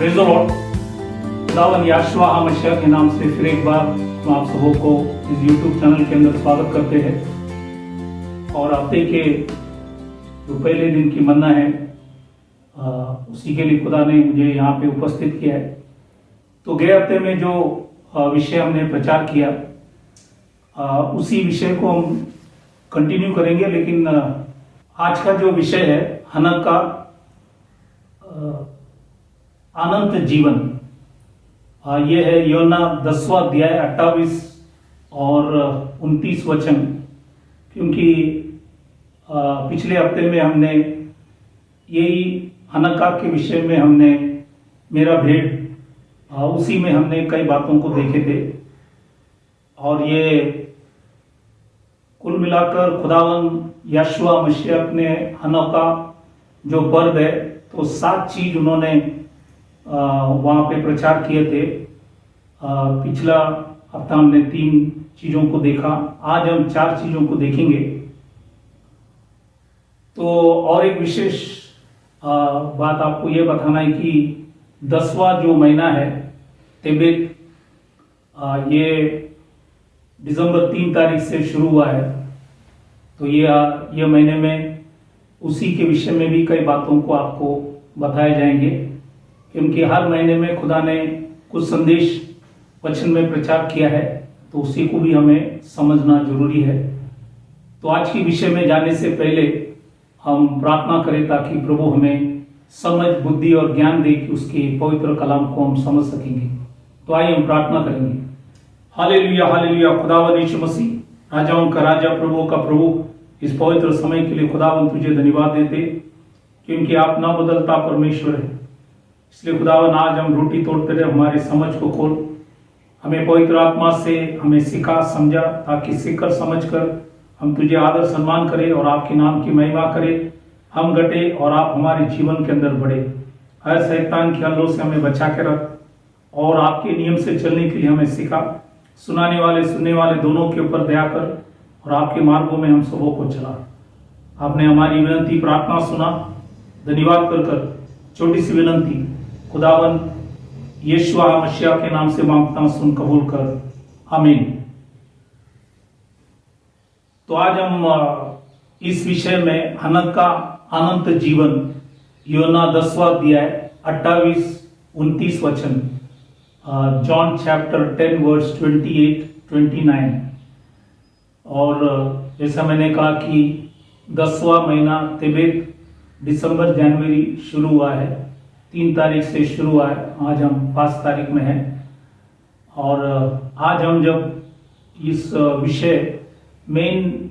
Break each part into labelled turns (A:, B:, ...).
A: Praise the Lord. खुदावन याशुआ मसीह के नाम से फिर एक बार हम आप सबों को इस YouTube चैनल के अंदर स्वागत करते हैं। और हफ्ते के जो पहले दिन की मन्ना है उसी के लिए खुदा ने मुझे यहाँ पे उपस्थित किया है। तो गए हफ्ते में जो विषय हमने प्रचार किया उसी विषय को हम कंटिन्यू करेंगे, लेकिन आज का जो विषय है हनक का अनंत जीवन, ये है योना 10वां अध्याय 28 और 29 वचन। क्योंकि पिछले हफ्ते में हमने यही हनका के विषय में हमने मेरा भेंट उसी में हमने कई बातों को देखे थे। और ये कुल मिलाकर खुदावन याशुआ मसीह ने हनका जो पर्व है तो 7 चीज उन्होंने वहाँ पे प्रचार किए थे। पिछला हफ्ता हमने 3 चीजों को देखा, आज हम 4 चीजों को देखेंगे। तो और एक विशेष बात आपको ये बताना है कि 10वां जो महीना है तेबेत, ये दिसंबर 3 तारीख से शुरू हुआ है। तो ये महीने में उसी के विषय में भी कई बातों को आपको बताए जाएंगे, क्योंकि हर महीने में खुदा ने कुछ संदेश वचन में प्रचार किया है, तो उसी को भी हमें समझना जरूरी है। तो आज के विषय में जाने से पहले हम प्रार्थना करें ताकि प्रभु हमें समझ, बुद्धि और ज्ञान दे कि उसके पवित्र कलाम को हम समझ सकेंगे। तो आइए हम प्रार्थना करेंगे। Hallelujah hallelujah. खुदावन यीशु मसीह, राजाओं का राजा, प्रभु का प्रभु, इस पवित्र समय के लिए खुदावन तुझे धन्यवाद देते, क्योंकि आप ना बदलता परमेश्वर है। इसलिए खुदावन आज हम रोटी तोड़ते रहे, हमारी समझ को खोल, हमें पवित्र आत्मा से हमें सिखा समझा, ताकि सीखकर समझकर हम तुझे आदर सम्मान करें और आपके नाम की महिमा करें। हम घटे और आप हमारे जीवन के अंदर बढ़े। हर शैतान के हल्लों से हमें बचा के रख और आपके नियम से चलने के लिए हमें सिखा। सुनाने वाले सुनने वाले दोनों के ऊपर दया कर और आपके मार्गों में हम सबों को चला। आपने हमारी विनती प्रार्थना सुना, धन्यवाद कर छोटी सी विनती खुदावन यीशुआ मसीह के नाम से मांगता, सुन कबूल कर, आमीन। तो आज हम इस विषय में हनक का अनंत जीवन, योना 10वां अध्याय 28-29 वचन, जॉन चैप्टर 10 वर्स 28-29। और जैसा मैंने कहा कि 10वां महीना तेबेत दिसंबर जनवरी शुरू हुआ है, 3 तारीख से शुरू हुआ है। आज हम 5 तारीख में हैं। और आज हम जब इस विषय मेन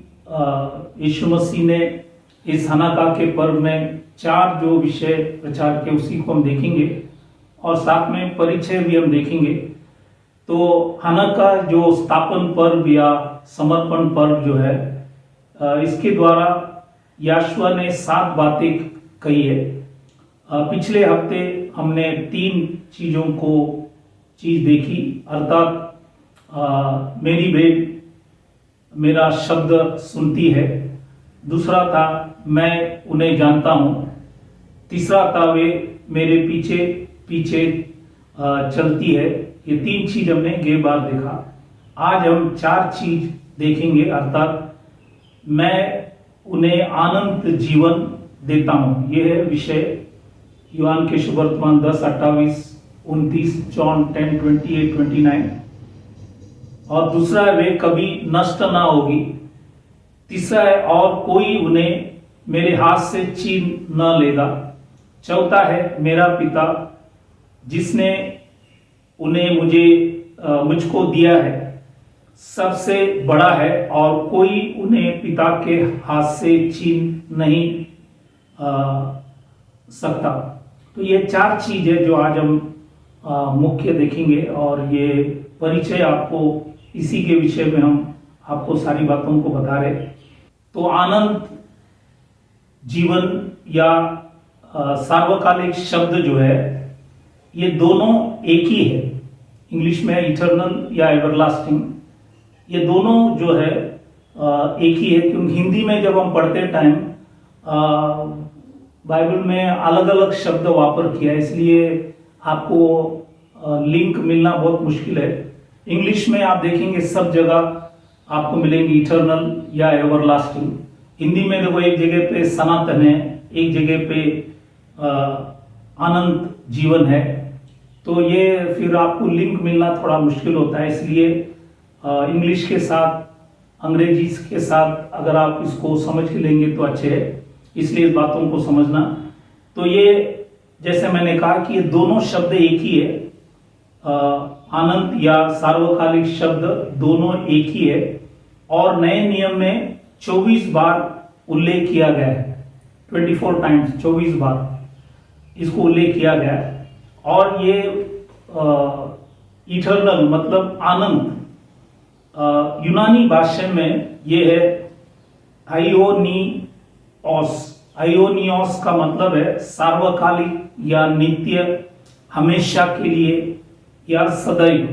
A: यीशु मसीह ने इस हनका के पर्व में 4 जो विषय प्रचार के उसी को हम देखेंगे और साथ में परिचय भी हम देखेंगे। तो हनका जो स्थापन पर्व या समर्पण पर्व जो है, इसके द्वारा याशुआ ने 7 बातें कही है। पिछले हफ्ते हमने 3 चीज देखी, अर्थात मेरी भेंट मेरा शब्द सुनती है, दूसरा था मैं उन्हें जानता हूं, तीसरा था वे मेरे पीछे पीछे चलती है। ये 3 चीज हमने ये बार देखा। आज हम 4 चीज देखेंगे, अर्थात मैं उन्हें अनंत जीवन देता हूं। यह है विषय यूहान के सुवर्तमान 10:28-29, जॉन 10:28-29। और दूसरा है वे कभी नष्ट ना होगी। तीसरा है और कोई उन्हें मेरे हाथ से छीन न लेगा। चौथा है मेरा पिता जिसने उन्हें मुझको दिया है सबसे बड़ा है और कोई उन्हें पिता के हाथ से छीन नहीं सकता। तो ये 4 चीज है जो आज हम मुख्य देखेंगे। और ये परिचय आपको इसी के विषय में हम आपको सारी बातों को बता रहे। तो अनंत जीवन या सार्वकालिक शब्द जो है, ये दोनों एक ही है। इंग्लिश में इटर्नल या एवरलास्टिंग, ये दोनों जो है एक ही है। क्योंकि हिंदी में जब हम पढ़ते टाइम बाइबल में अलग अलग शब्द वापर किया, इसलिए आपको लिंक मिलना बहुत मुश्किल है। इंग्लिश में आप देखेंगे सब जगह आपको मिलेंगे इटर्नल या एवरलास्टिंग। हिंदी में देखो एक जगह पे सनातन है, एक जगह पे अनंत जीवन है, तो ये फिर आपको लिंक मिलना थोड़ा मुश्किल होता है। इसलिए इंग्लिश के साथ अंग्रेजी के साथ अगर आप इसको समझ के लेंगे तो अच्छे है, इसलिए इस बातों को समझना। तो ये जैसे मैंने कहा कि ये दोनों शब्द एक ही है, अनंत या सार्वकालिक शब्द दोनों एक ही है, और नए नियम में 24 बार उल्लेख किया गया है, 24 टाइम्स, 24 बार इसको उल्लेख किया गया है। और ये इटर्नल मतलब अनंत यूनानी भाषा में ये है आयोनिओस। आयोनिओस का मतलब है सार्वकालिक या नित्य, हमेशा के लिए या सदैव।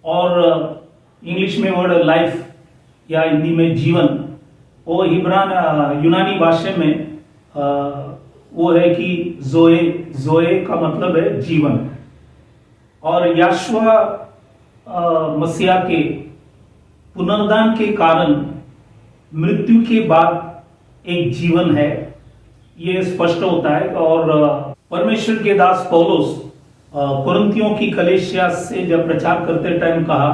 A: और इंग्लिश में वर्ड लाइफ या हिंदी में जीवन, वो यूनानी भाषा में वो है कि जोए। जोए का मतलब है जीवन। और यशवा मसीहा के पुनरुद्धान के कारण मृत्यु के बाद एक जीवन है, ये स्पष्ट होता है। और परमेश्वर के दास पौलुस कुरिन्थियों की कलीसिया से जब प्रचार करते टाइम कहा,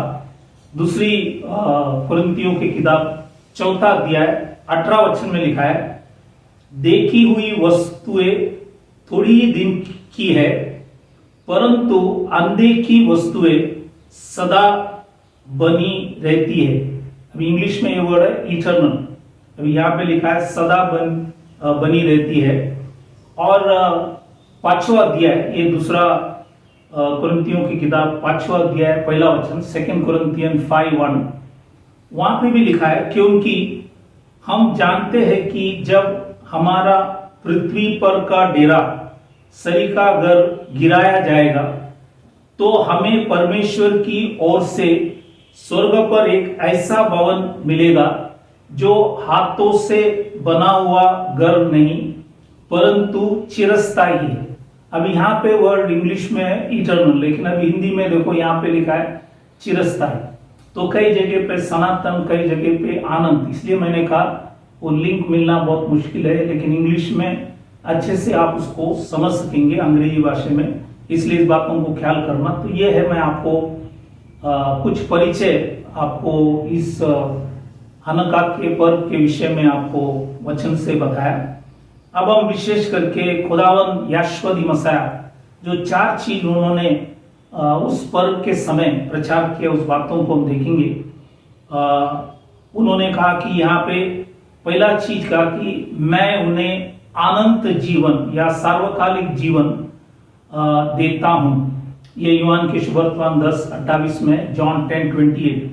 A: दूसरी कुरिन्थियों की किताब 4 अध्याय 18 वचन में लिखा है, देखी हुई वस्तुएं थोड़ी ही दिन की है, परंतु अनदेखी वस्तुएं सदा बनी रहती है। अभी इंग्लिश में ये वर्ड है इटर्नल, अभी यहाँ पे लिखा है सदा बनी रहती है। और 5वां अध्याय, ये दूसरा कुरिन्थियों की किताब 5वां अध्याय 1 वचन, 2 कुरिन्थियन 5:1, वहां पे भी लिखा है, क्योंकि हम जानते हैं कि जब हमारा पृथ्वी पर का डेरा शरीर का घर गिराया जाएगा, तो हमें परमेश्वर की ओर से स्वर्ग पर एक ऐसा भवन मिलेगा जो हाथों से बना हुआ घर नहीं परंतु चिरस्थायी है। अब यहाँ पे वर्ड इंग्लिश में है इटर्नल, लेकिन अभी हिंदी में देखो यहाँ पे लिखा है चिरस्थायी। तो कई जगह पे सनातन, कई जगह पे आनंद, इसलिए मैंने कहा वो लिंक मिलना बहुत मुश्किल है, लेकिन इंग्लिश में अच्छे से आप उसको समझ सकेंगे अंग्रेजी भाषा में, इसलिए इस बातों को ख्याल करना। तो ये है, मैं आपको कुछ परिचय आपको इस हनका के पर्व के विषय में आपको वचन से बताया। अब हम विशेष करके खुदावन यशवा मसीह जो 4 चीज उन्होंने उस पर्व के समय प्रचार किया, उस बातों को हम देखेंगे। उन्होंने कहा कि यहाँ पे पहला चीज कहा कि मैं उन्हें अनंत जीवन या सार्वकालिक जीवन देता हूं। ये यूहान के शुभवर्तमान 10:28 में, जॉन 10:28।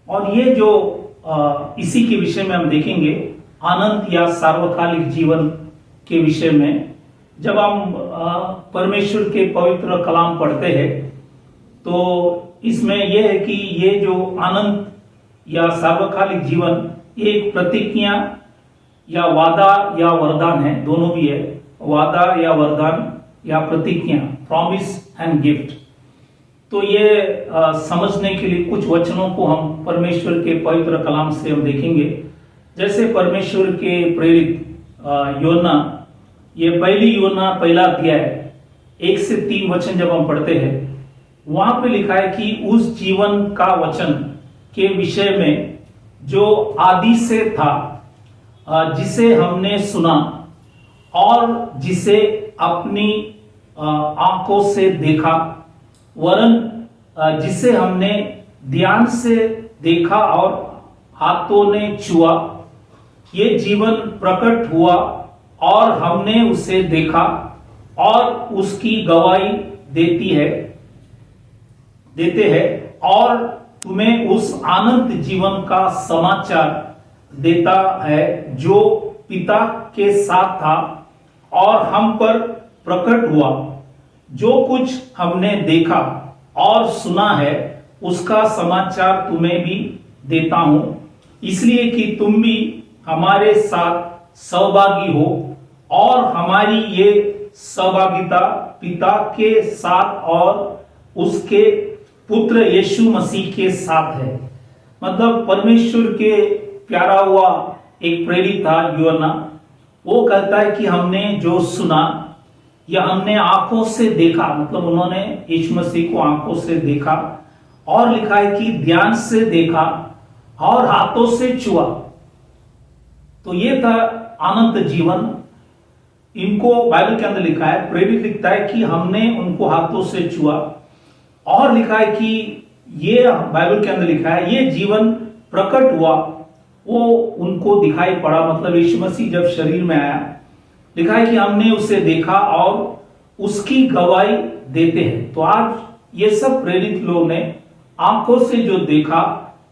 A: और ये जो इसी के विषय में हम देखेंगे, अनंत या सार्वकालिक जीवन के विषय में। जब हम परमेश्वर के पवित्र कलाम पढ़ते हैं तो इसमें यह है कि ये जो अनंत या सार्वकालिक जीवन एक प्रतिज्ञा या वादा या वरदान है, दोनों भी है, वादा या वरदान या प्रतिज्ञा, प्रॉमिस एंड गिफ्ट। तो ये समझने के लिए कुछ वचनों को हम परमेश्वर के पवित्र कलाम से हम देखेंगे। जैसे परमेश्वर के प्रेरित योना, ये पहली योना 1 अध्याय 1 से 3 वचन जब हम पढ़ते हैं, वहां पे लिखा है कि उस जीवन का वचन के विषय में जो आदि से था, जिसे हमने सुना और जिसे अपनी आंखों से देखा, वरन जिसे हमने ध्यान से देखा और हाथों ने छुआ, ये जीवन प्रकट हुआ और हमने उसे देखा और उसकी गवाही देते हैं और तुम्हें उस अनंत जीवन का समाचार देता है जो पिता के साथ था और हम पर प्रकट हुआ। जो कुछ हमने देखा और सुना है उसका समाचार तुम्हें भी देता हूं, इसलिए कि तुम भी हमारे साथ सहभागी हो और हमारी ये सहभागिता पिता के साथ और उसके पुत्र यीशु मसीह के साथ है। मतलब परमेश्वर के प्यारा हुआ एक प्रेरित था यूहन्ना, वो कहता है कि हमने जो सुना या हमने आंखों से देखा, मतलब उन्होंने यीशु मसीह को आंखों से देखा, और लिखा है कि ध्यान से देखा और हाथों से छुआ। तो ये था अनंत जीवन। इनको बाइबल के अंदर लिखा है, प्रेरित लिखता है कि हमने उनको हाथों से छुआ, और लिखा है कि ये बाइबल के अंदर लिखा है ये जीवन प्रकट हुआ, वो उनको दिखाई पड़ा। मतलब यीशु मसीह जब शरीर में आया, लिखा है कि हमने उसे देखा और उसकी गवाही देते हैं। तो आज ये सब प्रेरित लोगों ने आंखों से जो देखा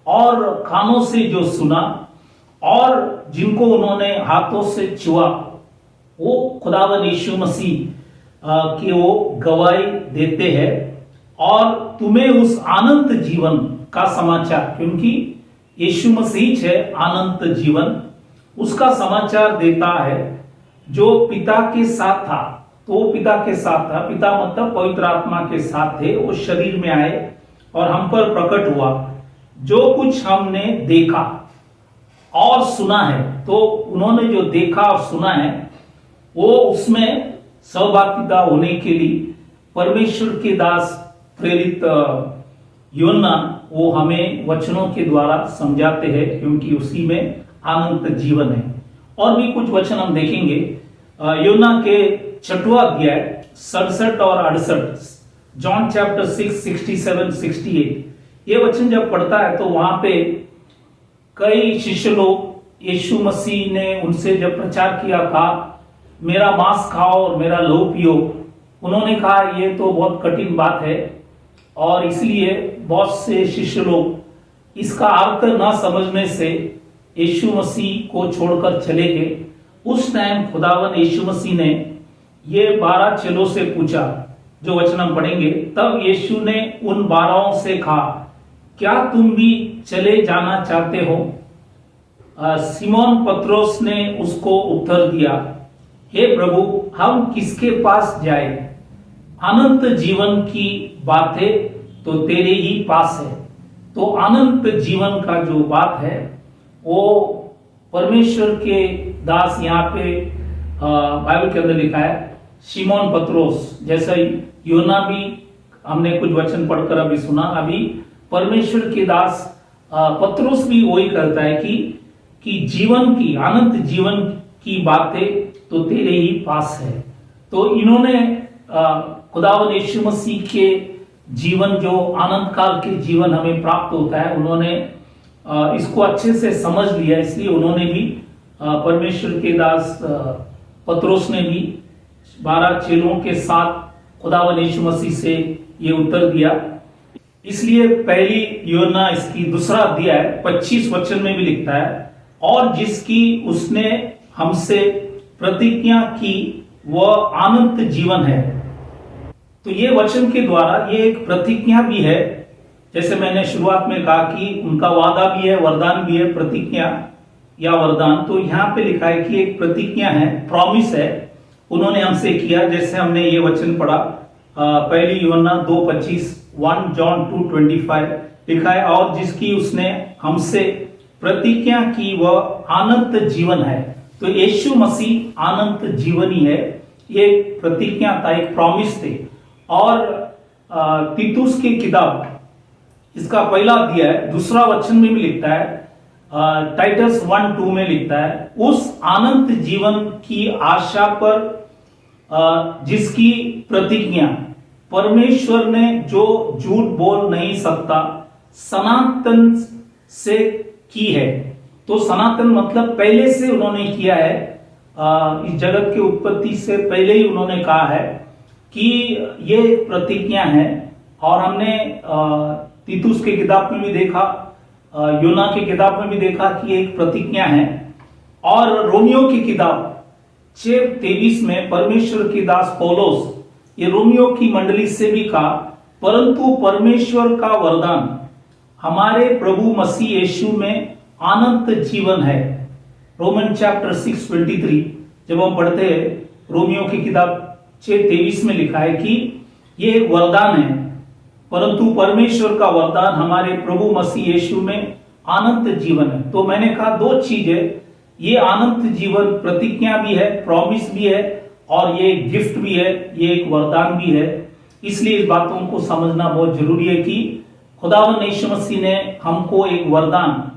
A: और कानों से जो सुना और जिनको उन्होंने हाथों से छुआ, वो खुदावन यीशु मसीह की वो गवाही देते हैं। और तुम्हें उस अनंत जीवन का समाचार, क्योंकि यीशु मसीह है अनंत जीवन, उसका समाचार देता है जो पिता के साथ था। तो वो पिता के साथ था, पिता मतलब पवित्र आत्मा के साथ थे, वो शरीर में आए और हम पर प्रकट हुआ। जो कुछ हमने देखा और सुना है, तो उन्होंने जो देखा और सुना है वो उसमें सहभागिता होने के लिए परमेश्वर के दास प्रेरित यूहन्ना वो हमें वचनों के द्वारा समझाते हैं, क्योंकि उसी में अनंत जीवन है। और भी कुछ वचन हम देखेंगे यूहन्ना के 6वां अध्याय 67 और 68, जॉन चैप्टर 6 67 68। ये वचन जब पढ़ता है तो वहां पे कई शिष्य लोग, यीशु मसीह ने उनसे जब प्रचार किया, कहा मेरा मांस खाओ और मेरा लहू पियो, उन्होंने कहा ये तो बहुत कठिन बात है, और इसलिए बहुत से शिष्य लोग इसका अर्थ न समझने से यीशु मसीह को छोड़कर चले गए। उस टाइम खुदावन यीशु मसीह ने ये 12 चेलों से पूछा, जो वचन हम पढ़ेंगे। तब यीशु ने उन 12 से कहा, क्या तुम भी चले जाना चाहते हो? सिमोन पत्रोस ने उसको उत्तर दिया, हे प्रभु, हम किसके पास जाए? अनंत जीवन की बातें तो तेरे ही पास है। तो अनंत जीवन का जो बात है वो परमेश्वर के दास यहाँ पे बाइबल के अंदर लिखा है सिमोन पत्रोस, जैसा यूहन्ना भी हमने कुछ वचन पढ़कर अभी सुना, अभी परमेश्वर के दास पत्रोस भी वही करता है कि जीवन की, अनंत जीवन की बातें तो तेरे ही पास है। तो इन्होंने खुदावंद यीशु मसीह के जीवन, जो अनंत काल के जीवन हमें प्राप्त होता है, उन्होंने इसको अच्छे से समझ लिया। इसलिए उन्होंने भी परमेश्वर के दास पत्रोस ने भी 12 चेलों के साथ खुदावंद यीशु मसीह से ये उत्तर दिया। इसलिए पहली यूहन्ना इसकी 2 अध्याय 25 वचन में भी लिखता है, और जिसकी उसने हमसे प्रतिज्ञा की वह अनंत जीवन है। तो ये वचन के द्वारा ये एक प्रतिज्ञा भी है, जैसे मैंने शुरुआत में कहा कि उनका वादा भी है, वरदान भी है, प्रतिज्ञा या वरदान। तो यहाँ पे लिखा है कि एक प्रतिज्ञा है, प्रॉमिस है, उन्होंने हमसे किया। जैसे हमने ये वचन पढ़ा पहली यूहन्ना 2:25, 1 जॉन 2:25 लिखा है, और जिसकी उसने हमसे प्रतिज्ञा की वह अनंत जीवन है। तो यीशु मसीह अनंत जीवन ही है, ये प्रतिज्ञा था, एक प्रॉमिस थे। और तीतुस की किताब इसका 1 अध्याय 2 वचन में भी लिखता है, टाइटस 1:2 में लिखता है, उस अनंत जीवन की आशा पर जिसकी प्रतिज्ञा परमेश्वर ने जो झूठ बोल नहीं सकता सनातन से की है। तो सनातन मतलब पहले से उन्होंने किया है, इस जगत की उत्पत्ति से पहले ही उन्होंने कहा है कि ये प्रतिज्ञा है। और हमने तीतुस की किताब में भी देखा, यूहन्ना की किताब में भी देखा कि एक प्रतिज्ञा है। और रोमियो की किताब 6:23 में परमेश्वर की दास पौलुस ये रोमियो की मंडली से भी कहा, परंतु परमेश्वर का वरदान हमारे प्रभु मसीह यीशु में अनंत जीवन है। रोमन चैप्टर 6:23 जब हम पढ़ते हैं रोमियो की किताब 6:23 में लिखा है कि ये एक वरदान है, परंतु परमेश्वर का वरदान हमारे प्रभु मसीह यीशु में अनंत जीवन है। तो मैंने कहा दो चीज है, ये अनंत जीवन प्रतिज्ञा भी है, प्रॉमिस भी है, और ये गिफ्ट भी है, ये एक वरदान भी है। इसलिए इस बातों को समझना बहुत जरूरी है कि खुदावंद यीशु मसीह ने हमको एक वरदान,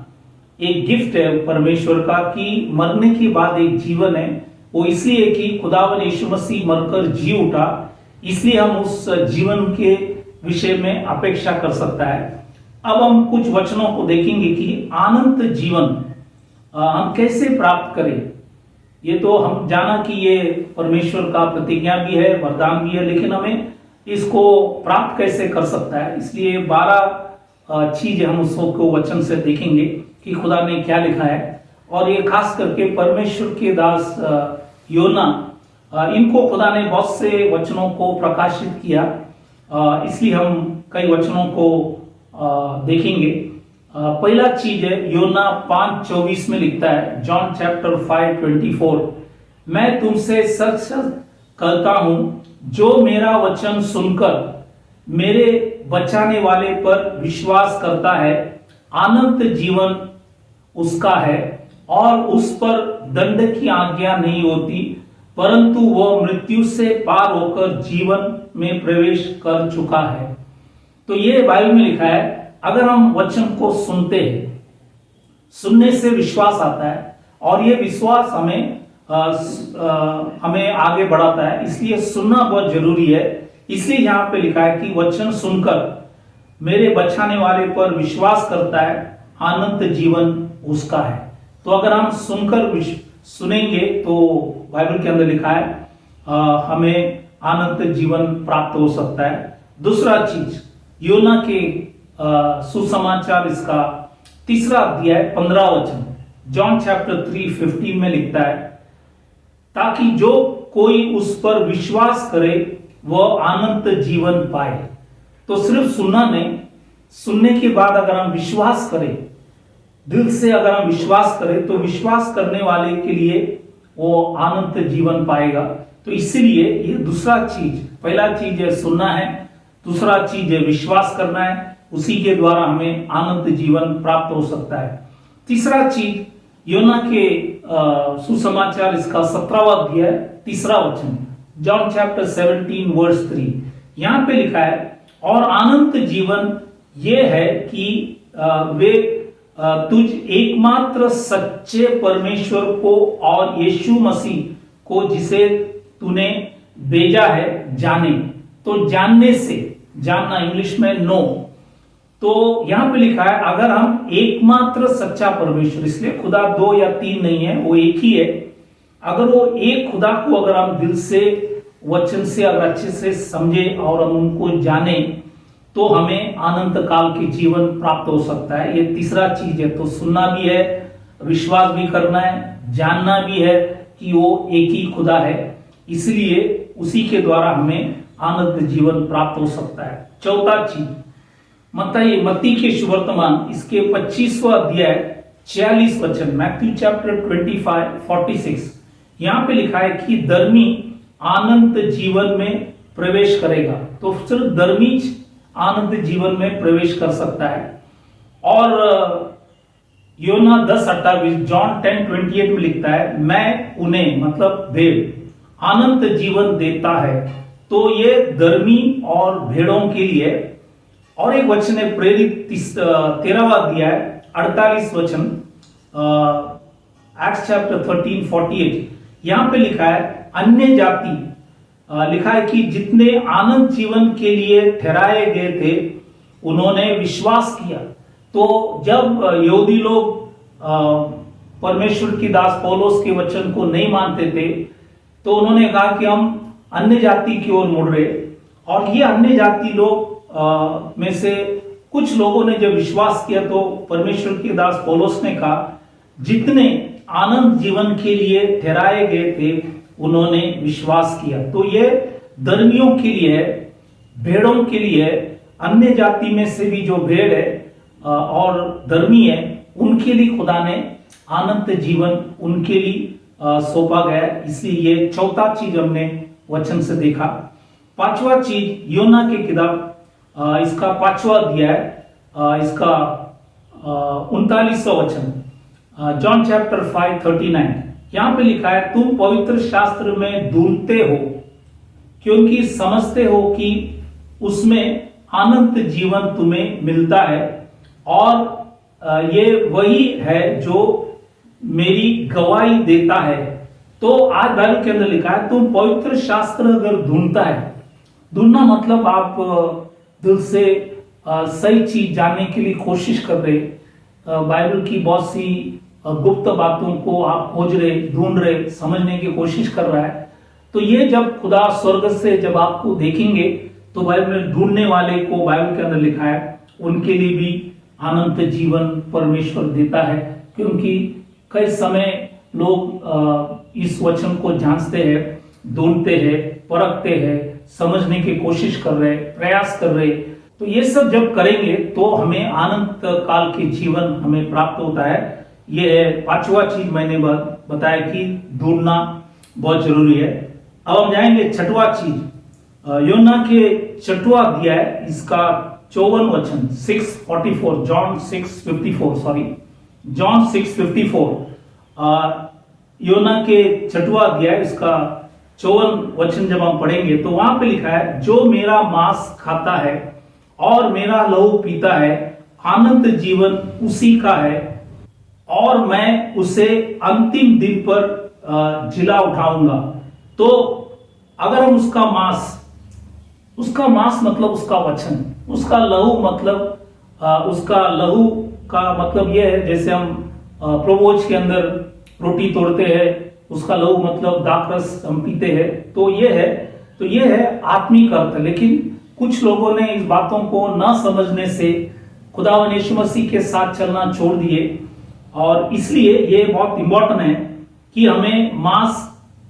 A: एक गिफ्ट है परमेश्वर का कि मरने के बाद एक जीवन है। वो इसलिए कि खुदावंद यीशु मसीह मरकर जी उठा, इसलिए हम उस जीवन के विषय में अपेक्षा कर सकता है। अब हम कुछ वचनों को देखेंगे कि अनंत जीवन हम कैसे प्राप्त करें। ये तो हम जाना कि ये परमेश्वर का प्रतिज्ञा भी है, वरदान भी है, लेकिन हमें इसको प्राप्त कैसे कर सकता है। इसलिए 12 चीज हम उसको वचन से देखेंगे कि खुदा ने क्या लिखा है। और ये खास करके परमेश्वर के दास योना, इनको खुदा ने बहुत से वचनों को प्रकाशित किया, इसलिए हम कई वचनों को देखेंगे। पहला चीज है योना 5:24 में लिखता है, जॉन चैप्टर 5:24, मैं तुमसे सच सच कहता हूं, जो मेरा वचन सुनकर मेरे बचाने वाले पर विश्वास करता है, अनंत जीवन उसका है, और उस पर दंड की आज्ञा नहीं होती, परंतु वह मृत्यु से पार होकर जीवन में प्रवेश कर चुका है। तो ये बाइबल में लिखा है, अगर हम वचन को सुनते हैं, सुनने से विश्वास आता है, और ये विश्वास हमें आगे बढ़ाता है, इसलिए सुनना बहुत जरूरी है। इसलिए यहां पे लिखा है कि वचन सुनकर मेरे बचाने वाले पर विश्वास करता है, अनंत जीवन उसका है। तो अगर हम सुनकर सुनेंगे तो बाइबल के अंदर लिखा है हमें अनंत जीवन प्राप्त हो सकता है। दूसरा चीज, योना के सुसमाचार इसका 3 अध्याय 15 वचन, जॉन चैप्टर 3:15 में लिखता है, ताकि जो कोई उस पर विश्वास करे वह अनंत जीवन पाए। तो सिर्फ सुनना नहीं, सुनने के बाद अगर हम विश्वास करें, दिल से अगर हम विश्वास करें, तो विश्वास करने वाले के लिए वो अनंत जीवन पाएगा। तो इसीलिए ये दूसरा चीज, पहला चीज है सुनना है, दूसरा चीज है विश्वास करना है, उसी के द्वारा हमें अनंत जीवन प्राप्त हो सकता है। तीसरा चीज, योना के सुसमाचार इसका 17वां अध्याय 3 वचन, जॉन चैप्टर 17:3, यहां पे लिखा है, और अनंत जीवन ये है कि वे तुझ एकमात्र सच्चे परमेश्वर को और यीशु मसीह को जिसे तूने भेजा है जाने। तो जानने से, जानना इंग्लिश में नो। तो यहां पे लिखा है, अगर हम एकमात्र सच्चा परमेश्वर, इसलिए खुदा 2 या 3 नहीं है, वो एक ही है। अगर वो एक खुदा को अगर हम दिल से, वचन से अगर अच्छे से समझे और हम उनको जाने, तो हमें अनंत काल के जीवन प्राप्त हो सकता है। ये तीसरा चीज है। तो सुनना भी है, विश्वास भी करना है, जानना भी है कि वो एक ही खुदा है, इसलिए उसी के द्वारा हमें अनंत जीवन प्राप्त हो सकता है। चौथा चीज, मत्ती के सुवर्तमान इसके 25वां अध्याय 46 वचन, मैथ्यू चैप्टर 25:46, यहां पे लिखा है कि धर्मी अनंत जीवन में प्रवेश करेगा। तो सिर्फ धर्मी आनंद जीवन में प्रवेश कर सकता है। और योना 10:28, जॉन 10:28 में लिखता है, मैं उन्हें, मतलब भेड़, अनंत जीवन देता है। तो ये धर्मी और भेड़ों के लिए। और एक वचन है प्रेरित 13वां अध्याय 48 वचन, एक्ट्स चैप्टर 13:48, यहां पे लिखा है, अन्य जाति, लिखा है कि जितने आनंद जीवन के लिए ठहराए गए थे उन्होंने विश्वास किया। तो जब यहूदी लोग परमेश्वर की दास पौलुस के वचन को नहीं मानते थे, तो उन्होंने कहा कि हम अन्य जाति की ओर मुड़ रहे। और ये अन्य जाति लोग में से कुछ लोगों ने जब विश्वास किया, तो परमेश्वर के दास पौलुस ने कहा, जितने आनंद जीवन के लिए ठहराए गए थे उन्होंने विश्वास किया। तो ये धर्मियों के लिए है, भेड़ों के लिए है, अन्य जाति में से भी जो भेड़ है और धर्मी है, उनके लिए खुदा ने अनंत जीवन उनके लिए सौंपा गया। इसलिए ये चौथा चीज हमने वचन से देखा। पांचवा चीज योना की किताब इसका 5वां अध्याय इसका 39वां वचन, जॉन चैप्टर 5:39, यहां पे लिखा है, तुम पवित्र शास्त्र में ढूंढते हो क्योंकि समझते हो कि उसमें अनंत जीवन तुम्हें मिलता है, और ये वही है जो मेरी गवाही देता है। तो आज बाइबल के अंदर लिखा है, तुम पवित्र शास्त्र अगर ढूंढता है, ढूंढना मतलब आप दिल से सही चीज जानने के लिए कोशिश कर रहे, बाइबल की बहुत सी गुप्त बातों को आप खोज रहे, ढूंढ रहे, समझने की कोशिश कर रहा है। तो ये जब खुदा स्वर्ग से जब आपको देखेंगे तो बाइबल में ढूंढने वाले को बाइबल के अंदर लिखा है उनके लिए भी अनंत जीवन परमेश्वर देता है, क्योंकि कई समय लोग इस वचन को जांचते हैं, ढूंढते हैं, परखते हैं, समझने की कोशिश कर रहे, प्रयास कर रहे। तो ये सब जब करेंगे तो हमें अनंत काल के जीवन हमें प्राप्त होता है। ये है पांचवा चीज मैंने बताया कि ढूंढना बहुत जरूरी है। अब हम जाएंगे छठवां चीज, योना के 6वां अध्याय इसका 54 वचन, 6:44, जॉन 6:54, योना के 6वां अध्याय इसका 54 वचन जब हम पढ़ेंगे तो वहां पे लिखा है, जो मेरा मांस खाता है और मेरा लहू पीता है, अनंत जीवन उसी का है, और मैं उसे अंतिम दिन पर जिला उठाऊंगा। तो अगर हम उसका मांस मतलब उसका वचन, उसका लहू मतलब उसका लहू का मतलब यह है, जैसे हम प्रभुभोज के अंदर रोटी तोड़ते हैं, उसका लहू मतलब दाखरस हम पीते हैं, तो ये है आत्मिक अर्थ। लेकिन कुछ लोगों ने इस बातों को न समझने से खुदावन यीशु मसीह के साथ चलना छोड़ दिए, और इसलिए ये बहुत इंपॉर्टेंट है कि हमें मांस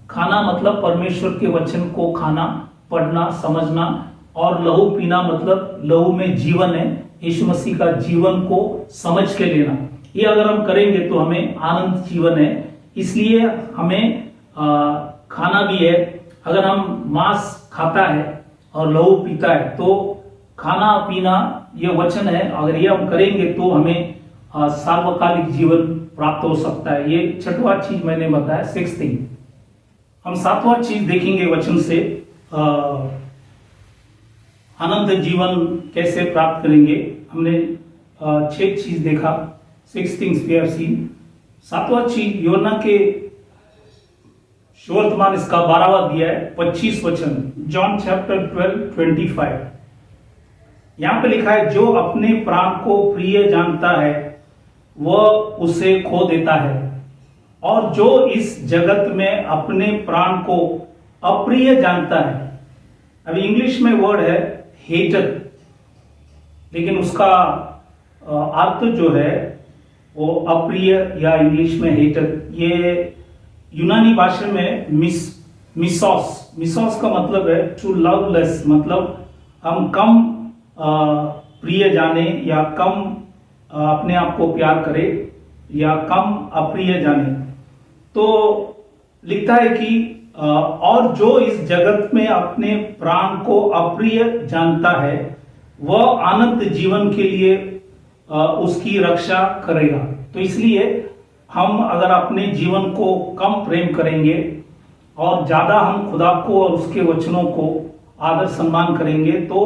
A: खाना मतलब परमेश्वर के वचन को खाना, पढ़ना, समझना, और लहू पीना मतलब लहू में जीवन है, यीशु मसीह का जीवन को समझ के लेना। ये अगर हम करेंगे तो हमें आनंद जीवन है। इसलिए हमें खाना भी है। अगर हम मांस खाता है और लहू पीता है तो खाना पीना ये वचन है, अगर ये हम करेंगे तो हमें सार्वकालिक जीवन प्राप्त हो सकता है। ये छठवां चीज मैंने बताया, 6th थिंग। हम 7वां चीज देखेंगे वचन से, अनंत जीवन कैसे प्राप्त करेंगे। हमने 6 चीज देखा, 6 थिंग्स वी हैव सीन। 7वां चीज योना के सुवर्तमान इसका 12वां अध्याय 25 वचन, जॉन चैप्टर 12:25, यहां पे लिखा है, जो अपने प्राण को प्रिय जानता है वह उसे खो देता है, और जो इस जगत में अपने प्राण को अप्रिय जानता है। अभी इंग्लिश में वर्ड है हेटेड, लेकिन उसका अर्थ जो है वो अप्रिय या इंग्लिश में हेटेड। ये यूनानी भाषा में मिसोस का मतलब है टू लव लेस, मतलब हम कम प्रिय जाने या कम अपने आप को प्यार करे या कम अप्रिय जाने। तो लिखता है कि और जो इस जगत में अपने प्राण को अप्रिय जानता है वह अनंत जीवन के लिए उसकी रक्षा करेगा। तो इसलिए हम अगर अपने जीवन को कम प्रेम करेंगे और ज्यादा हम खुदा को और उसके वचनों को आदर सम्मान करेंगे तो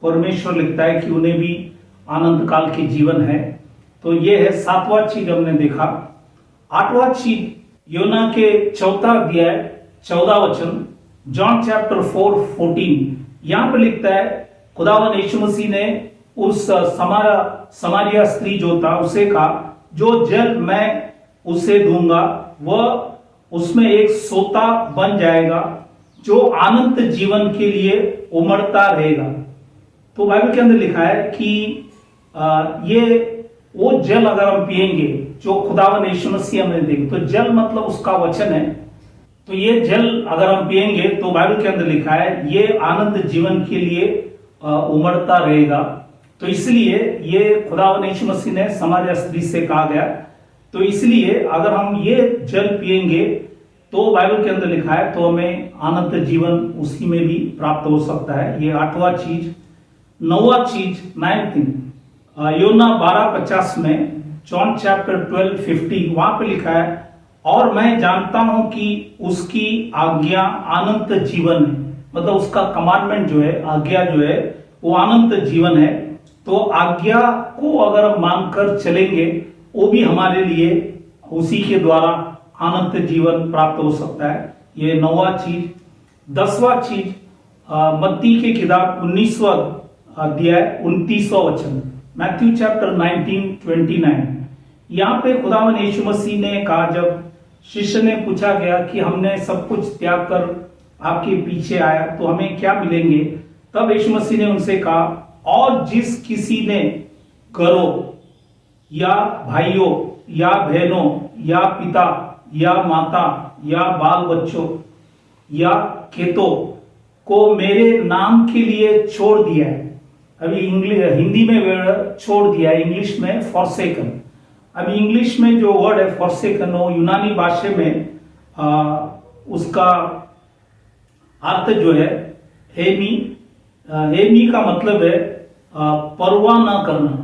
A: परमेश्वर लिखता है कि उन्हें भी आनंद काल के जीवन है। तो ये है 7वां चीज हमने देखा। 8वां चीज योना के 4वां अध्याय 14 वचन, जॉन चैप्टर 4:14, यहां पर लिखता है, खुदावन यीशु मसीह ने उस समारिया स्त्री जो था उसे कहा, जो जल मैं उसे दूंगा वह उसमें एक सोता बन जाएगा जो अनंत जीवन के लिए उमड़ता रहेगा। तो बाइबल के अंदर लिखा है कि ये वो जल अगर हम पिएंगे जो खुदावन यीशु मसीह हमें देंगे, तो जल मतलब उसका वचन है। तो ये जल अगर हम पिएंगे तो बाइबल के अंदर लिखा है ये आनंद जीवन के लिए उमड़ता रहेगा। तो इसलिए ये खुदावन यीशु मसीह ने समारिया स्त्री से कहा गया। तो इसलिए अगर हम ये जल पिएंगे तो बाइबल के अंदर लिखा है तो हमें अनंत जीवन उसी में भी प्राप्त हो सकता है। ये 8वां चीज। 9वां चीज, 9th थिंग, योना 12:50 में, जॉन चैप्टर 12:50, वहां पे लिखा है, और मैं जानता हूं कि उसकी आज्ञा अनंत जीवन है। मतलब उसका कमांडमेंट जो है, आज्ञा जो है, वो अनंत जीवन है। तो आज्ञा को अगर हम मानकर चलेंगे, वो भी हमारे लिए उसी के द्वारा अनंत जीवन प्राप्त हो सकता है। ये 9वां चीज। 10वां चीज, मत्ती की किताब 19वां अध्याय 29वां वचन, मैथ्यू चैप्टर 19:29। यहाँ पे खुदावन यीशु मसीह ने कहा, जब शिष्य ने पूछा गया कि हमने सब कुछ त्याग कर आपके पीछे आया तो हमें क्या मिलेंगे, तब यीशु मसीह ने उनसे कहा, और जिस किसी ने घरों या भाइयों या बहनों या पिता या माता या बाल बच्चों या खेतों को मेरे नाम के लिए छोड़ दिया है। अभी हिंदी में वर्ड छोड़ दिया है, इंग्लिश में फॉरसेकन। अभी इंग्लिश में जो वर्ड है फॉरसेकन, वो यूनानी भाषा में उसका अर्थ जो है हेमी। हेमी का मतलब है परवाह न करना।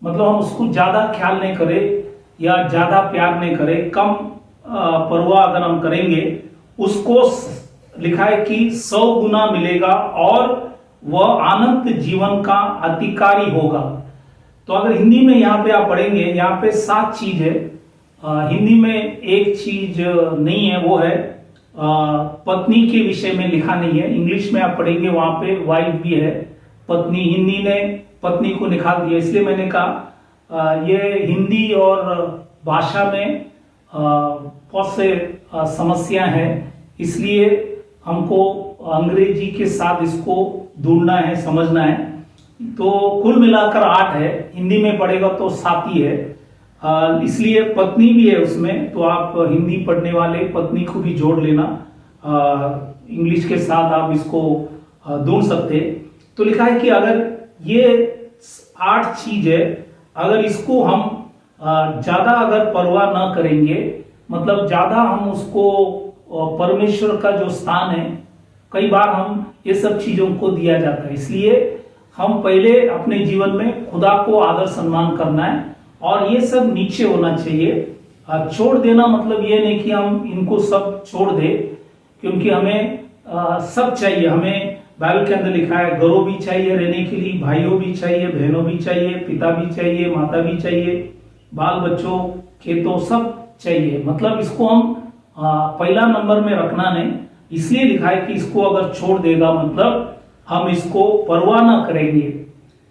A: मतलब हम उसको ज्यादा ख्याल नहीं करें या ज्यादा प्यार नहीं करें, कम परवाह अगर हम करेंगे, उसको लिखा है कि 100 गुना मिलेगा और वह अनंत जीवन का अधिकारी होगा। तो अगर हिंदी में यहाँ पे आप पढ़ेंगे, यहाँ पे 7 चीज है। हिंदी में एक चीज नहीं है, वो है पत्नी के विषय में लिखा नहीं है। इंग्लिश में आप पढ़ेंगे, वहां पे वाइफ भी है, पत्नी। हिंदी ने पत्नी को निकाल दिया, इसलिए मैंने कहा ये हिंदी और भाषा में बहुत से समस्या है, इसलिए हमको अंग्रेजी के साथ इसको ढूंढना है, समझना है। तो कुल मिलाकर 8 है, हिंदी में पढ़ेगा तो 7 ही है, इसलिए पत्नी भी है उसमें। तो आप हिंदी पढ़ने वाले पत्नी को भी जोड़ लेना, इंग्लिश के साथ आप इसको ढूंढ सकते। तो लिखा है कि अगर ये 8 चीज है, अगर इसको हम ज्यादा अगर परवाह ना करेंगे, मतलब ज्यादा हम उसको परमेश्वर का जो स्थान है, कई बार हम ये सब चीजों को दिया जाता है, इसलिए हम पहले अपने जीवन में खुदा को आदर सम्मान करना है और ये सब नीचे होना चाहिए। छोड़ देना मतलब ये नहीं कि हम इनको सब छोड़ दे, क्योंकि हमें सब चाहिए। हमें बाइबल के अंदर लिखा है घरों भी चाहिए रहने के लिए, भाइयों भी चाहिए, बहनों भी चाहिए, पिता भी चाहिए, माता भी चाहिए, बाल बच्चों, खेतों, सब चाहिए। मतलब इसको हम पहला नंबर में रखना नहीं, इसलिए लिखा है कि इसको अगर छोड़ देगा मतलब हम इसको परवाह ना करेंगे।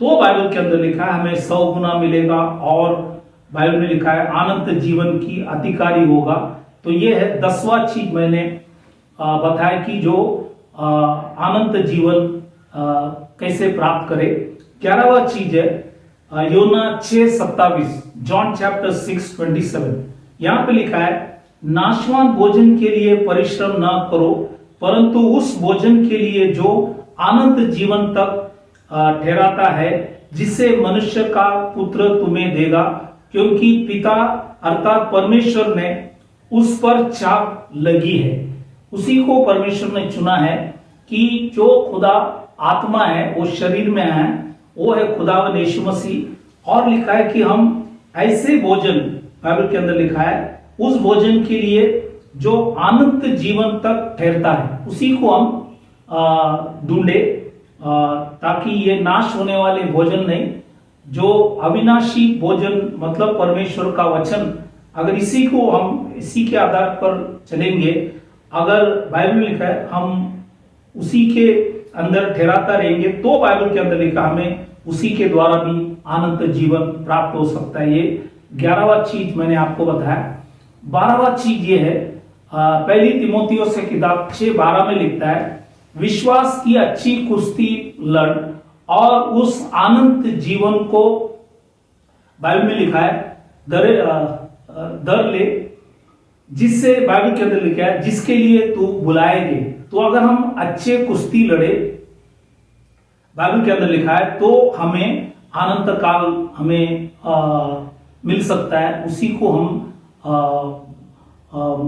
A: तो बाइबल के अंदर लिखा है हमें 100 गुना मिलेगा और बाइबल में लिखा है अनंत जीवन की अधिकारी होगा। तो ये है 10वां चीज मैंने बताया कि जो अनंत जीवन कैसे प्राप्त करे। 11वां चीज है योना 6:27, जॉन चैप्टर 6:27। यहां पे लिखा है नाशवान भोजन के लिए परिश्रम न करो, परंतु उस भोजन के लिए जो अनंत जीवन तक ठहराता है, जिसे मनुष्य का पुत्र तुम्हें देगा, क्योंकि पिता अर्थात परमेश्वर ने उस पर चाप लगी है। उसी को परमेश्वर ने चुना है कि जो खुदा आत्मा है वो शरीर में है, वो है खुदावन यीशु मसीह। और लिखा है कि हम ऐसे भोजन, बाइबल के अंदर लिखा है, उस भोजन के लिए जो अनंत जीवन तक ठहरता है, उसी को हम ढूंढे, ताकि ये नाश होने वाले भोजन नहीं, जो अविनाशी भोजन मतलब परमेश्वर का वचन, अगर इसी को हम इसी के आधार पर चलेंगे, अगर बाइबल में लिखा है हम उसी के अंदर ठहराता रहेंगे, तो बाइबल के अंदर लिखा हमें उसी के द्वारा भी अनंत जीवन प्राप्त हो सकता है। ये 11वां चीज मैंने आपको बताया। 12वां चीज ये है, पहली तिमोथियोस से किताब 6:12 में लिखता है, विश्वास की अच्छी कुश्ती लड़ और उस अनंत जीवन को, बाइबल में लिखा है दर ले, जिससे बाइबल के अंदर लिखा है जिसके लिए तू बुलाए गए। तो अगर हम अच्छे कुश्ती लड़े, बाइबल के अंदर लिखा है, तो हमें अनंत काल हमें मिल सकता है। उसी को हम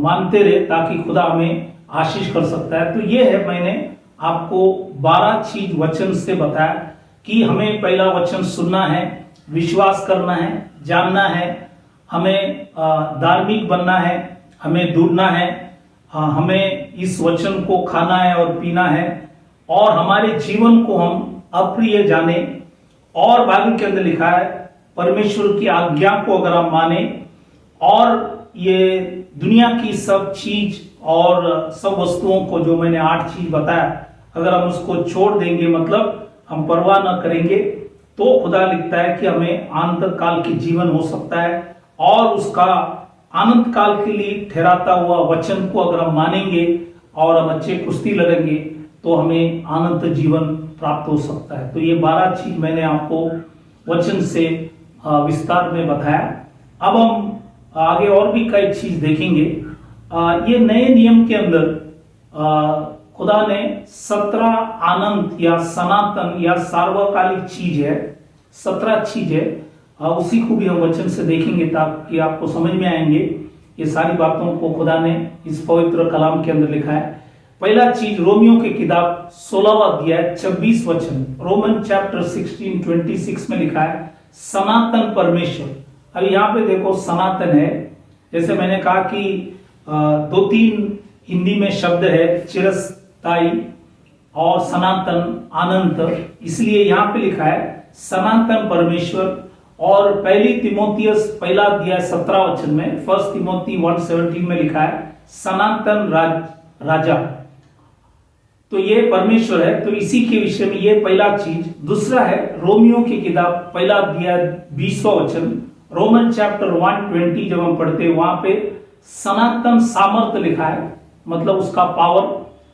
A: मानते रहे ताकि खुदा हमें आशीष कर सकता है। तो ये है, मैंने आपको 12 चीज वचन से बताया कि हमें पहला वचन सुनना है, विश्वास करना है, जानना है, हमें धार्मिक बनना है, हमें ढूंढना है, हमें इस वचन को खाना है और पीना है, और हमारे जीवन को हम अप्रिय जाने। और बाइबल के अंदर लिखा है परमेश्वर की आज्ञा को अगर हम माने और ये दुनिया की सब चीज और सब वस्तुओं को, जो मैंने 8 चीज बताया, अगर हम उसको छोड़ देंगे, मतलब हम परवाह न करेंगे, तो खुदा लिखता है कि हमें अनंत काल की जीवन हो सकता है। और उसका अनंत काल के लिए ठहराता हुआ वचन को अगर हम मानेंगे और हम अच्छे कुश्ती लड़ेंगे, तो हमें अनंत जीवन प्राप्त हो सकता है। तो ये 12 चीज मैंने आपको वचन से विस्तार में बताया। अब हम आगे और भी कई चीज देखेंगे। ये नए नियम के अंदर खुदा ने 17 अनंत या सनातन या सार्वकालिक चीज है, 17 चीज है, उसी को भी हम वचन से देखेंगे ताकि आपको समझ में आएंगे ये सारी बातों को खुदा ने इस पवित्र कलाम के अंदर लिखा है। पहला चीज रोमियो की किताब 16वां अध्याय 26 वचन, रोमन चैप्टर 16:26 में लिखा है सनातन परमेश्वर। अब यहाँ पे देखो सनातन है, जैसे मैंने कहा कि 2-3 हिंदी में शब्द है, चिरस्थायी और सनातन, अनंत, इसलिए यहाँ पे लिखा है सनातन परमेश्वर। और पहली तिमोथियस पहला अध्याय 17 वचन में, 1 तिमोथी 1:17 में लिखा है सनातन राजा। तो ये परमेश्वर है, तो इसी के विषय में ये पहला चीज। दूसरा है रोमियो की किताब पहला अध्याय 20वां वचन, रोमन चैप्टर 1:20 जब हम पढ़ते हैं, वहां पे सनातन सामर्थ लिखा है, मतलब उसका पावर,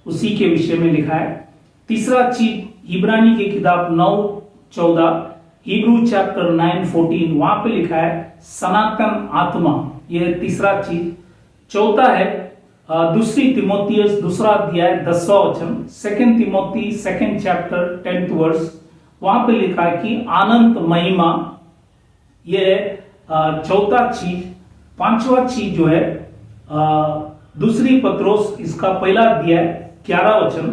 A: उसी के विषय में लिखा है। तीसरा चीज इब्रानी की किताब 9:14, हिब्रू चैप्टर 9:14, वहां पे लिखा है सनातन आत्मा, यह तीसरा चीज। चौथा है दूसरी तिमोथियस दूसरा अध्याय 10वां वचन, 2 Timothy 2nd chapter 10th verse, वहां पे लिखा है कि अनंत महिमा, यह चौथा चीज। पांचवा चीज जो है दूसरी पत्रोस इसका पहला अध्याय 11 वचन,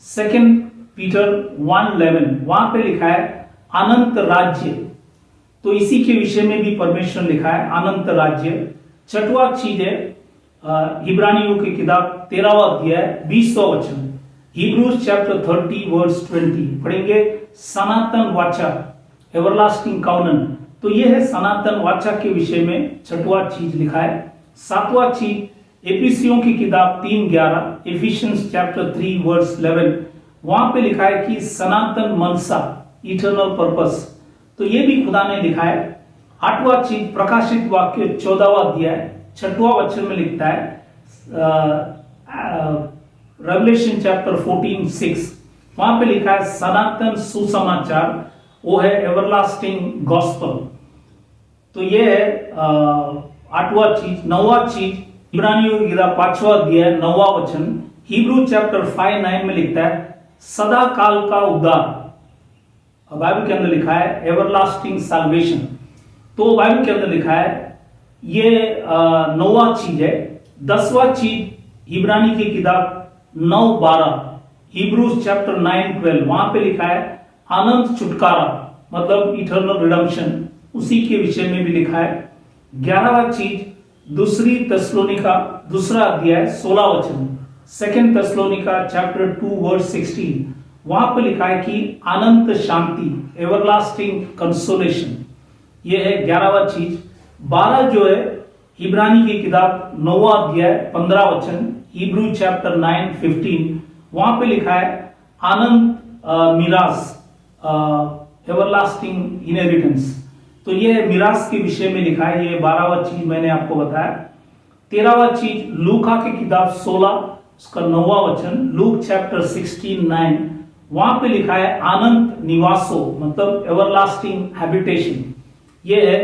A: 2 पीटर 1:11, वहां पे लिखा है अनंत राज्य। तो इसी के विषय में भी परमेश्वर लिखा है अनंत राज्य। छठवां चीज है इब्रानियों की किताब 13वां अध्याय 20वां वचन, हिब्रूज चैप्टर 30 वर्स 20 पढ़ेंगे सनातन वाचा, एवरलास्टिंग कॉवेनेंट। तो यह है सनातन वाचा के विषय में छठवां चीज लिखा है। सातवां चीज एफिसियों की किताब 3:11, एफिशियंस चैप्टर 3 वर्स 11, वहां पे लिखा है कि सनातन मनसा, इटर्नल पर्पस। तो ये भी खुदा ने लिखा है। आठवां चीज प्रकाशित वाक्य 14वां अध्याय 6वां वचन में लिखता है, रेवलेशन चैप्टर 14:6, वहां पे लिखा है सनातन सुसमाचार, वो है एवरलास्टिंग गॉस्पल। तो ये है 8वां चीज। 9वां चीज इब्रानियों की किताब 5वां अध्याय 9वां वचन, हिब्रू चैप्टर 5:9 में लिखता है सदा काल का उद्धार। बाइबल के अंदर लिखा है एवरलास्टिंग साल्वेशन। तो बाइबल के अंदर लिखा है ये 9वां चीज है। 10वां चीज इब्रानी की किताब 9:12, हिब्रूज चैप्टर 9:12, वहां पे लिखा है अनंत छुटकारा, मतलब इटर्नल रिडेम्पशन, उसी के विषय में भी लिखा है। 11वां चीज दूसरी तेसलोनिका दूसरा अध्याय 16 वचन, 2 तेसलोनिका चैप्टर 2 वर्स 16, वहां पे लिखा है कि अनंत शांति, एवरलास्टिंग कंसोलेशन, ये है 11वां चीज। 12 जो है इब्रानी की किताब 9वां अध्याय 15 वचन, हिब्रू चैप्टर 9:15, वहां पे लिखा है अनंत मिरास, एवरलास्टिंग इनहेरिटेंस। तो ये मिरास के विषय में लिखा है। ये 12वां चीज मैंने आपको बताया। 13वां चीज लूका की किताब 16 उसका 9वां वचन, लूक चैप्टर 16:9, वहां पे लिखा है अनंत निवासो, मतलब एवरलास्टिंग हैबिटेशन, ये है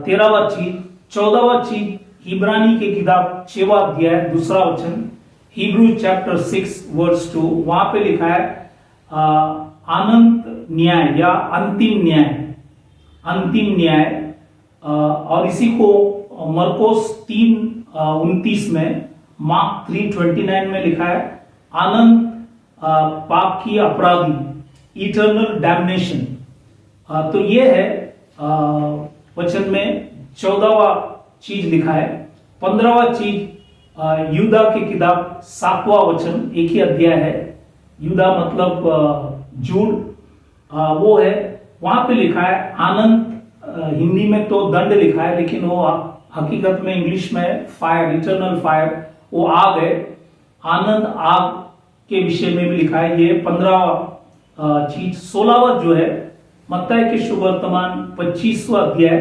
A: 13वां चीज। 14वां चीज इब्रानी की किताब 6वां अध्याय 2रा वचन, हिब्रू चैप्टर 6 वर्स 2, वहां पे लिखा है अनंत न्याय या अंतिम न्याय, अंतिम न्याय। और इसी को मरकोस 3:29 में मार्क 3:29 में लिखा है अनंत पाप की अपराधी, इटर्नल डैम्नेशन। तो ये है वचन में 14वां चीज लिखा है। 15वां चीज यूदा की किताब 7वां वचन, एक ही अध्याय है। यूदा मतलब जूड, वो है। वहां पे लिखा है आनंद, हिंदी में तो दंड लिखा है, लेकिन वो हकीकत में इंग्लिश में फायर, इटर्नल फायर, वो आग है। आनंद आग के विषय में भी लिखा है। ये 15वां चीज। 16वां जो है मत्ती के शुभ वर्तमान 25वां अध्याय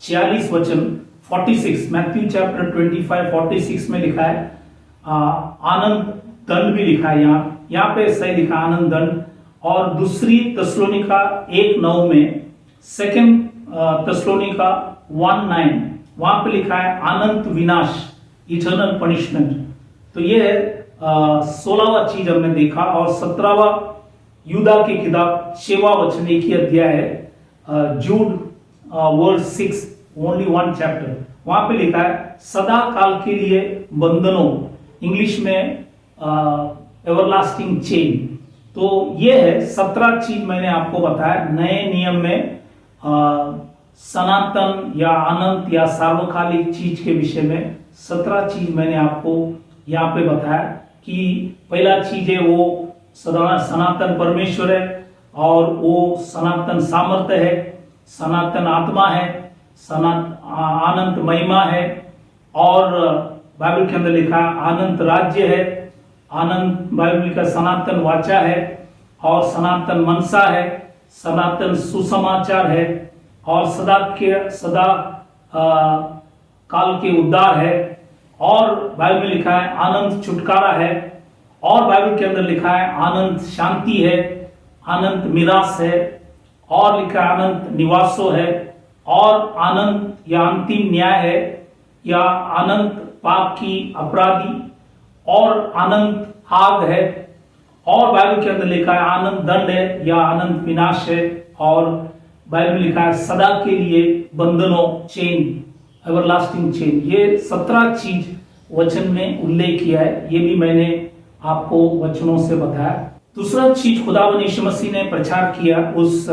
A: 46 वचन 46, मैथ्यू चैप्टर 25:46 में लिखा है आनंद दंड भी लिखा है। यहाँ पे सही लिखा आनंद दंड। और दूसरी तस्सलोनिका 1:9 में, सेकंड तस्सलोनिका 1:9, वहां पे लिखा है अनंत विनाश, इटर्नल पनिशमेंट। तो ये है 16वां चीज हमने देखा। और 17वां यूदा की किताब 6वां वचन, एक ही अध्याय है, जूड वर्स 6, ओनली 1 चैप्टर। वहां पे लिखा है सदा काल के लिए बंधनों, इंग्लिश में एवरलास्टिंग चेन। तो ये है 17 चीज मैंने आपको बताया। नए नियम में सनातन या अनंत या सार्वकालिक चीज के विषय में 17 चीज मैंने आपको यहाँ पे बताया कि पहला चीज है वो सनातन परमेश्वर है, और वो सनातन सामर्थ्य है, सनातन आत्मा है, अनंत महिमा है, और बाइबल के अंदर लिखा अनंत राज्य है, अनंत बाइबल का सनातन वाचा है, और सनातन मनसा है, सनातन सुसमाचार है, और सदा काल के उद्धार है, और बाइबल में लिखा है अनंत छुटकारा है, और बाइबल के अंदर लिखा है अनंत शांति है, अनंत मिरास है, और लिखा है अनंत निवासो है, और अनंत या अंतिम न्याय है, या अनंत पाप की अपराधी, और अनंत आग है, और बाइबल के अंदर लिखा है अनंत दंड है या अनंत विनाश है, और बाइबल में लिखा है सदा के लिए बंधनों, चेन, एवरलास्टिंग चेन। ये 17 चीज वचन में उल्लेख किया है। ये भी मैंने आपको वचनों से बताया। दूसरा चीज खुदावंद यीशु मसीह ने प्रचार किया उस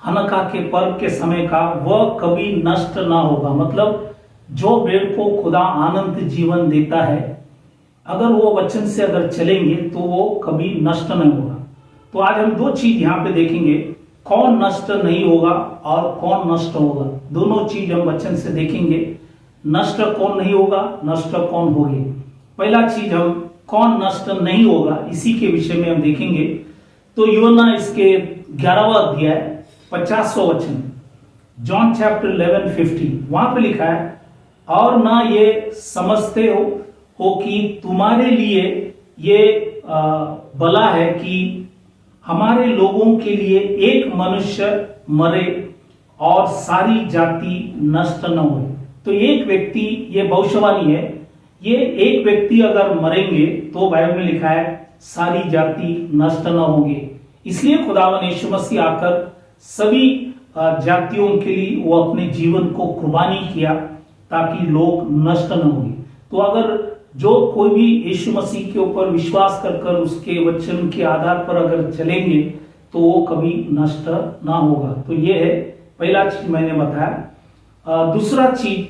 A: हनका के पर्व के समय का, वह कभी नष्ट ना होगा। मतलब जो पेड़ को खुदा आनंद जीवन देता है, अगर वो वचन से अगर चलेंगे तो वो कभी नष्ट नहीं होगा। तो आज हम 2 चीज यहाँ पे देखेंगे, कौन नष्ट नहीं होगा और कौन नष्ट होगा। दोनों चीज हम वचन से देखेंगे, नष्ट कौन नहीं होगा, नष्ट कौन होगी। पहला चीज हम कौन नष्ट नहीं होगा, इसी के विषय में हम देखेंगे। तो यूहन्ना इसके 11वां अध्याय 50वां वचन, जॉन चैप्टर 11:50, वहां पे लिखा है और ना ये समझते हो कि तुम्हारे लिए ये भला है कि हमारे लोगों के लिए एक मनुष्य मरे और सारी जाति नष्ट न हो। तो एक व्यक्ति, ये भविष्यवाणी है, ये एक व्यक्ति अगर मरेंगे तो बाइबल में लिखा है सारी जाति नष्ट न होंगे। इसलिए खुदावन यीशु मसीह आकर सभी जातियों के लिए वो अपने जीवन को कुर्बानी किया ताकि लोग नष्ट न होंगे। तो अगर जो कोई भी यीशु मसीह के ऊपर विश्वास कर उसके वचन के आधार पर अगर चलेंगे तो वो कभी नष्ट ना होगा। तो ये है पहला चीज मैंने बताया। दूसरा चीज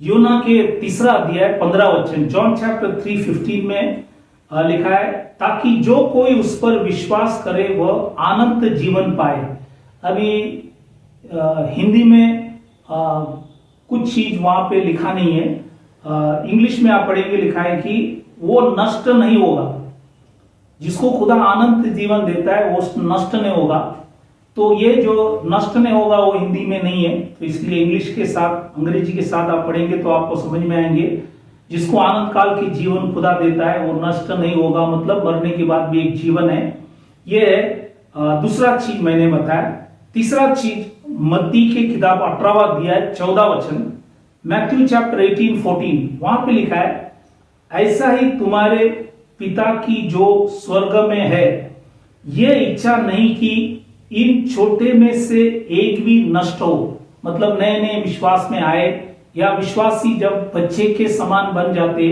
A: यूहन्ना के 3 अध्याय 15 वचन, जॉन चैप्टर 3:15 में लिखा है ताकि जो कोई उस पर विश्वास करे वह अनंत जीवन पाए। अभी हिंदी में कुछ चीज वहां पे लिखा नहीं है, इंग्लिश में आप पढ़ेंगे, लिखा है कि वो नष्ट नहीं होगा। जिसको खुदा अनंत जीवन देता है वो नष्ट नहीं होगा। तो ये जो नष्ट नहीं होगा वो हिंदी में नहीं है, तो इसलिए इंग्लिश के साथ, अंग्रेजी के साथ आप पढ़ेंगे तो आपको समझ में आएंगे। जिसको आनंद काल की जीवन खुदा देता है वो नष्ट नहीं होगा, मतलब मरने के बाद भी एक जीवन है। ये है दूसरा चीज मैंने बताया। तीसरा चीज मत्ती की किताब 18वां अध्याय 14 वचन, मैथ्यू चैप्टर 18:14, वहां पे लिखा है ऐसा ही तुम्हारे पिता की जो स्वर्ग में है, ये इच्छा नहीं कि इन छोटे में से एक भी नष्ट हो। मतलब नए नए विश्वास में आए या विश्वासी जब बच्चे के समान बन जाते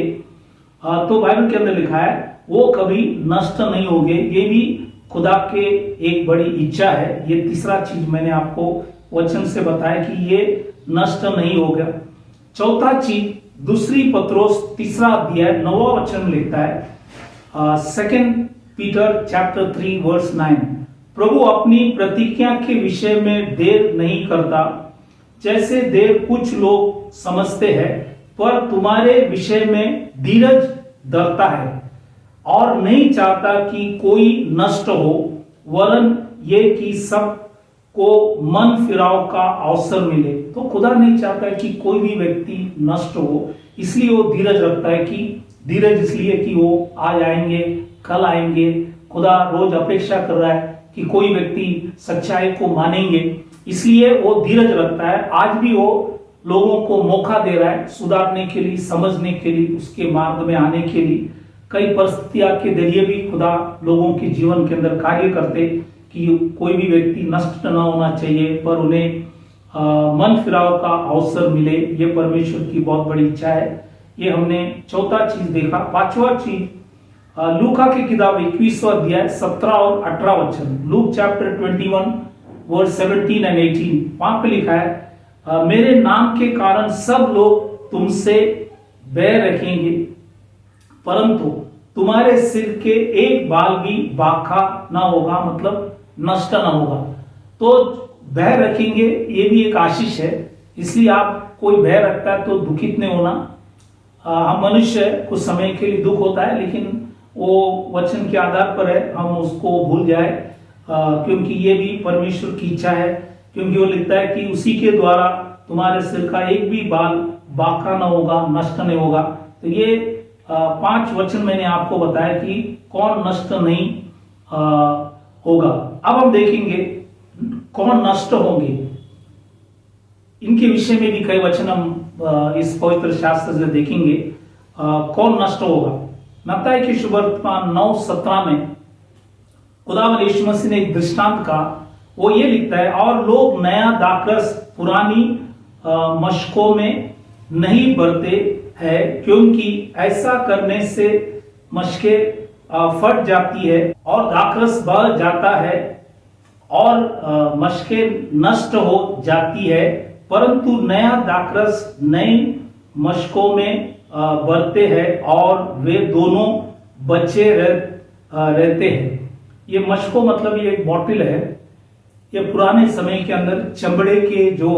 A: तो बाइबल के अंदर लिखा है वो कभी नष्ट नहीं होंगे। ये भी खुदा के एक बड़ी इच्छा है। ये तीसरा चीज मैंने आपको वचन से बताया कि ये नष्ट नहीं होगा। चौथा चीज दूसरी पत्रोस तीसरा अध्याय 9वां वचन लिखता है, 2 पीटर चैप्टर 3 वर्स 9, प्रभु अपनी प्रतिज्ञा के विषय में देर नहीं करता जैसे देर कुछ लोग समझते हैं, पर तुम्हारे विषय में धीरज धरता है और नहीं चाहता कि कोई नष्ट हो, वरन ये कि सब को मन फिराव का अवसर मिले। तो खुदा नहीं चाहता है कि कोई भी व्यक्ति नष्ट हो, इसलिए वो धीरज रखता है कि धीरज इसलिए कि वो आज आएंगे, कल आएंगे। खुदा रोज अपेक्षा कर रहा है कि कोई व्यक्ति सच्चाई को मानेंगे, इसलिए वो धीरज रखता है। आज भी वो लोगों को मौका दे रहा है सुधारने के लिए, समझने के लिए, उसके मार्ग में आने के लिए। कई परिस्थितियां के जरिए भी खुदा लोगों के जीवन के अंदर कार्य करते कि कोई भी व्यक्ति नष्ट न होना चाहिए, पर उन्हें मन फिराव का अवसर मिले। ये परमेश्वर की बहुत बड़ी इच्छा है। ये हमने चौथा चीज देखा। पांचवा चीज लूका की किताब 21वां अध्याय 17 और 18 वचन, लूक चैप्टर 21 वर्स 17 एंड 18, वहां पे लिखा है, मेरे नाम के कारण सब लोग तुमसे बैर रखेंगे, परंतु तुम्हारे सिर के एक बाल भी बाका ना होगा, मतलब नष्ट ना होगा। तो भय रखेंगे, ये भी एक आशीष है। इसलिए आप कोई भय रखता है तो दुखित नहीं होना। हम मनुष्य कुछ समय के लिए दुख होता है, लेकिन वो वचन के आधार पर है, हम उसको भूल जाए, क्योंकि ये भी परमेश्वर की इच्छा है। क्योंकि वो लिखता है कि उसी के द्वारा तुम्हारे सिर का एक भी बाल बाका ना होगा, नष्ट नहीं होगा। तो ये 5 वचन मैंने आपको बताया कि कौन नष्ट नहीं होगा। अब हम देखेंगे कौन नष्ट होंगे। इनके विषय में भी कई वचन हम इस पवित्र शास्त्र से देखेंगे। कौन नष्ट होगा। मत्ती की सुवर्तमान 9:17 में खुदावंद यीशु मसीह ने एक दृष्टांत का, वो ये लिखता है, और लोग नया दाखरस पुरानी मशकों में नहीं भरते हैं, क्योंकि ऐसा करने से मशकें फट जाती है और दाखरस बह जाता है और मशकें नष्ट हो जाती है, परंतु नया दाखरस नई मशकों में भरते हैं और वे दोनों बचे रहते हैं। ये मशकों मतलब ये एक बॉटल है। ये पुराने समय के अंदर चमड़े के जो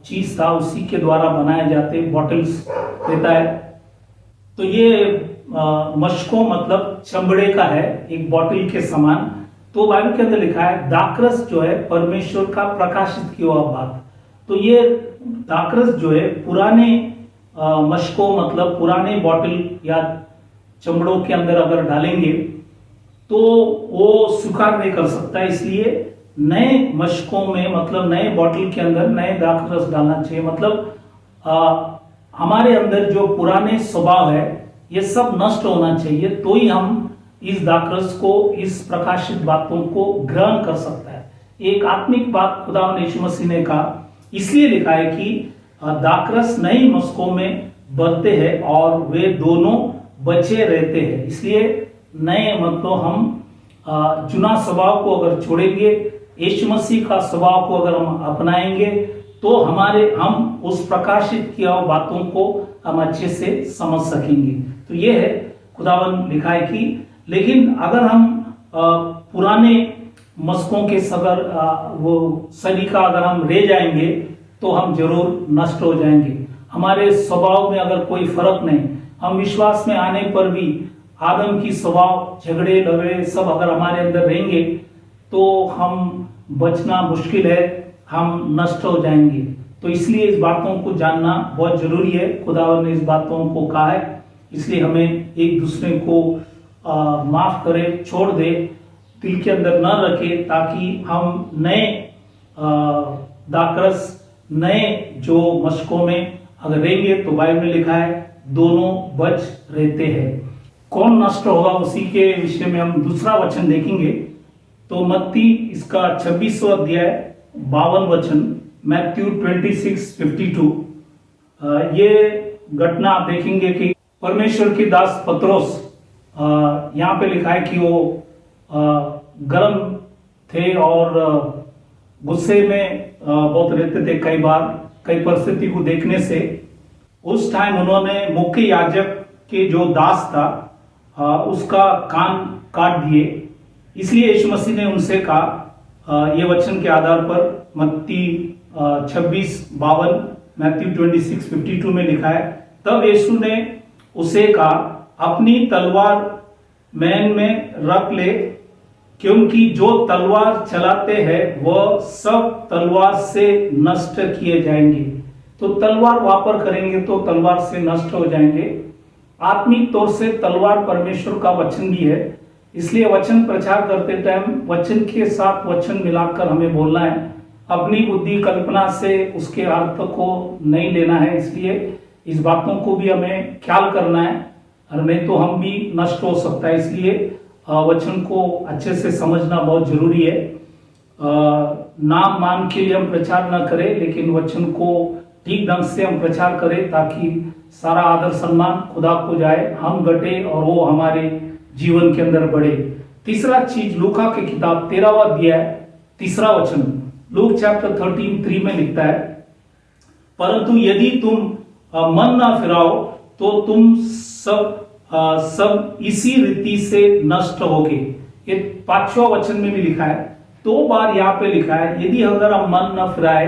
A: चीज था उसी के द्वारा बनाए जाते बॉटल्स रहता है। तो ये मशकों मतलब चमड़े का है, एक बॉटल के समान। तो बाइबल के अंदर लिखा है दाखरस जो है परमेश्वर का प्रकाशित किया हुआ बात। तो ये दाखरस जो है पुराने मशकों मतलब पुराने बॉटल या चमड़ों के अंदर अगर डालेंगे तो वो स्वीकार नहीं कर सकता, इसलिए नए मशकों में मतलब नए बॉटल के अंदर नए दाखरस डालना चाहिए। मतलब हमारे अंदर जो पुराने स्वभाव है ये सब नष्ट होना चाहिए, तो ही हम इस दाखरस को, इस प्रकाशित बातों को ग्रहण कर सकता है। एक आत्मिक बात खुदावंद यीशु मसीह ने कहा, इसलिए लिखा है कि दाखरस नई मशकों में भरते हैं और वे दोनों बचे रहते हैं। इसलिए नए मतलब हम चुना स्वभाव को अगर छोड़ेंगे, यीशु मसीह का स्वभाव को अगर हम अपनाएंगे, तो हम उस प्रकाशित किया हुआ बातों को हम अच्छे से समझ सकेंगे। तो ये है खुदावंद लिखा है कि, लेकिन अगर हम पुराने मशकों के सगर वो सदी का अगर हम रह जाएंगे तो हम जरूर नष्ट हो जाएंगे। हमारे स्वभाव में अगर कोई फर्क नहीं, हम विश्वास में आने पर भी आदम की स्वभाव झगड़े लड़े सब अगर हमारे अंदर रहेंगे तो हम बचना मुश्किल है, हम नष्ट हो जाएंगे। तो इसलिए इस बातों को जानना बहुत जरूरी है। खुदावंद ने इस बातों को कहा है, इसलिए हमें एक दूसरे को माफ करे, छोड़ दे, दिल के अंदर न रखे, ताकि हम नए दाखरस नए जो मशकों में अगर रहेंगे तो बाइबल में लिखा है दोनों बच रहते हैं। कौन नष्ट होगा उसी के विषय में हम दूसरा वचन देखेंगे। तो मत्ती इसका 26वां अध्याय 52 वचन, मैथ्यू 26:52, ये घटना आप देखेंगे कि परमेश्वर के दास पत्रोस, यहाँ पे लिखा है कि वो गर्म थे और गुस्से में बहुत रहते थे। कई बार कई परिस्थिति को देखने से उस टाइम उन्होंने मुख्य याजक के जो दास था उसका कान काट दिए। इसलिए यीशु मसीह ने उनसे कहा, ये वचन के आधार पर मत्ती 26:52, मैथ्यू 26:52 में लिखा है, तब यीशु ने उसे कहा, अपनी तलवार मैन में रख ले, क्योंकि जो तलवार चलाते हैं वह सब तलवार से नष्ट किए जाएंगे। तो तलवार वापर करेंगे तो तलवार से नष्ट हो जाएंगे। आत्मिक तौर से तलवार परमेश्वर का वचन भी है, इसलिए वचन प्रचार करते टाइम वचन के साथ वचन मिलाकर हमें बोलना है। अपनी बुद्धि कल्पना से उसके अर्थ को नहीं लेना है। इसलिए इस बातों को भी हमें ख्याल करना है, और नहीं तो हम भी नष्ट हो सकता है। इसलिए वचन को अच्छे से समझना बहुत जरूरी है। नाम मान के लिए हम प्रचार न करें, लेकिन वचन को ठीक ढंग से हम प्रचार करें, ताकि सारा आदर सम्मान खुदा को जाए, हम घटे और वो हमारे जीवन के अंदर बढ़े। तीसरा चीज, लूका की किताब 13वां अध्याय 3रा वचन, लूक चैप्टर 13:3 में लिखता है, परंतु यदि तुम मन ना फिराओ तो तुम सब इसी रीति से नष्ट होगे। ये 5वां वचन में भी लिखा है, 2 बार यहाँ पे लिखा है। यदि अगर हम मन न फिराए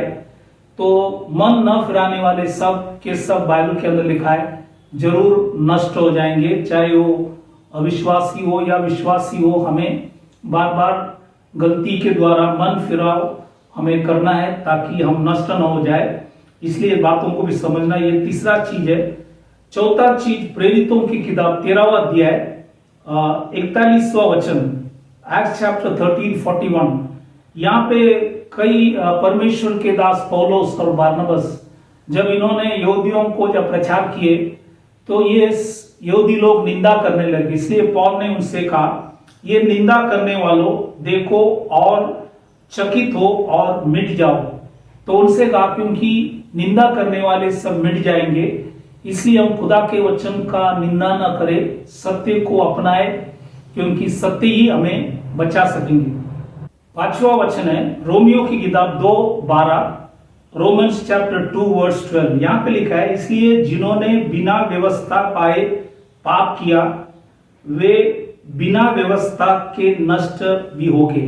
A: तो मन न फिराने वाले सब के सब बाइबल के अंदर लिखा है जरूर नष्ट हो जाएंगे, चाहे वो अविश्वासी हो या विश्वासी हो। हमें बार बार गलती के द्वारा मन फिराव हमें करना है ताकि हम नष्ट न हो जाए। इसलिए बातों को भी समझना, ये तीसरा चीज है। चौथा चीज, प्रेरितों की किताब 13वां अध्याय 41वां वचन, एक्ट्स चैप्टर 13:41, यहाँ पे कई परमेश्वर के दास पौलुस और बारनबास, जब इन्होंने यहूदियों को जब प्रचार किए तो ये यहूदी लोग निंदा करने लगे। इसलिए पौल ने उनसे कहा, ये निंदा करने वालों देखो और चकित हो और मिट जाओ। तो उनसे कहा, क्योंकि निंदा करने वाले सब मिट जाएंगे, इसलिए हम खुदा के वचन का निंदा न करें, सत्य को अपनाए, क्योंकि सत्य ही हमें बचा सकेंगे। 5वां वचन है रोमियो की किताब 2:12, रोमन्स चैप्टर 2:12, यहाँ पे लिखा है, इसलिए जिन्होंने बिना व्यवस्था पाए पाप किया वे बिना व्यवस्था के नष्ट भी होंगे।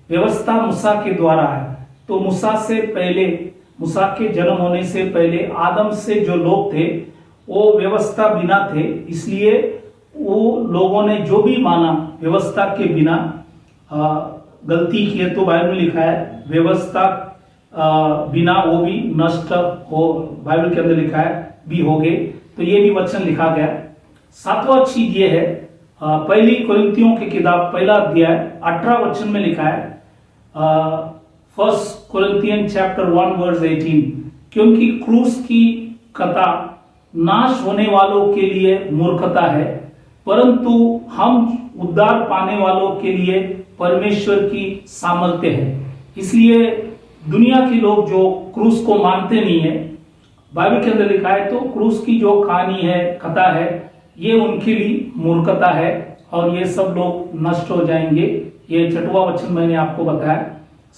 A: व्यवस्था मूसा के द्वारा है, तो मूसा से पहले, मूसा के जन्म होने से पहले आदम से जो लोग थे वो व्यवस्था बिना थे। इसलिए वो लोगों ने जो भी माना व्यवस्था के बिना गलती की है, तो बाइबल में लिखा है व्यवस्था बिना वो भी नष्ट हो, बाइबल के अंदर लिखा है भी हो गए। तो ये भी वचन लिखा गया। 7वां चीज ये है, पहली कोरिन्थियों की किताब 1 अध्याय 18 वचन में लिखा है, 1 कोरिन्थियन चैप्टर 1:18, क्योंकि क्रूस की कथा नाश होने वालों के लिए मूर्खता है, परंतु हम उद्धार पाने वालों के लिए परमेश्वर की सामर्थ्य है। इसलिए दुनिया के लोग जो क्रूस को मानते नहीं है, बाइबल के अंदर लिखा है, तो क्रूस की जो कहानी है, कथा है, ये उनके लिए मूर्खता है और ये सब लोग नष्ट हो जाएंगे। ये 6वां वचन मैंने आपको बताया।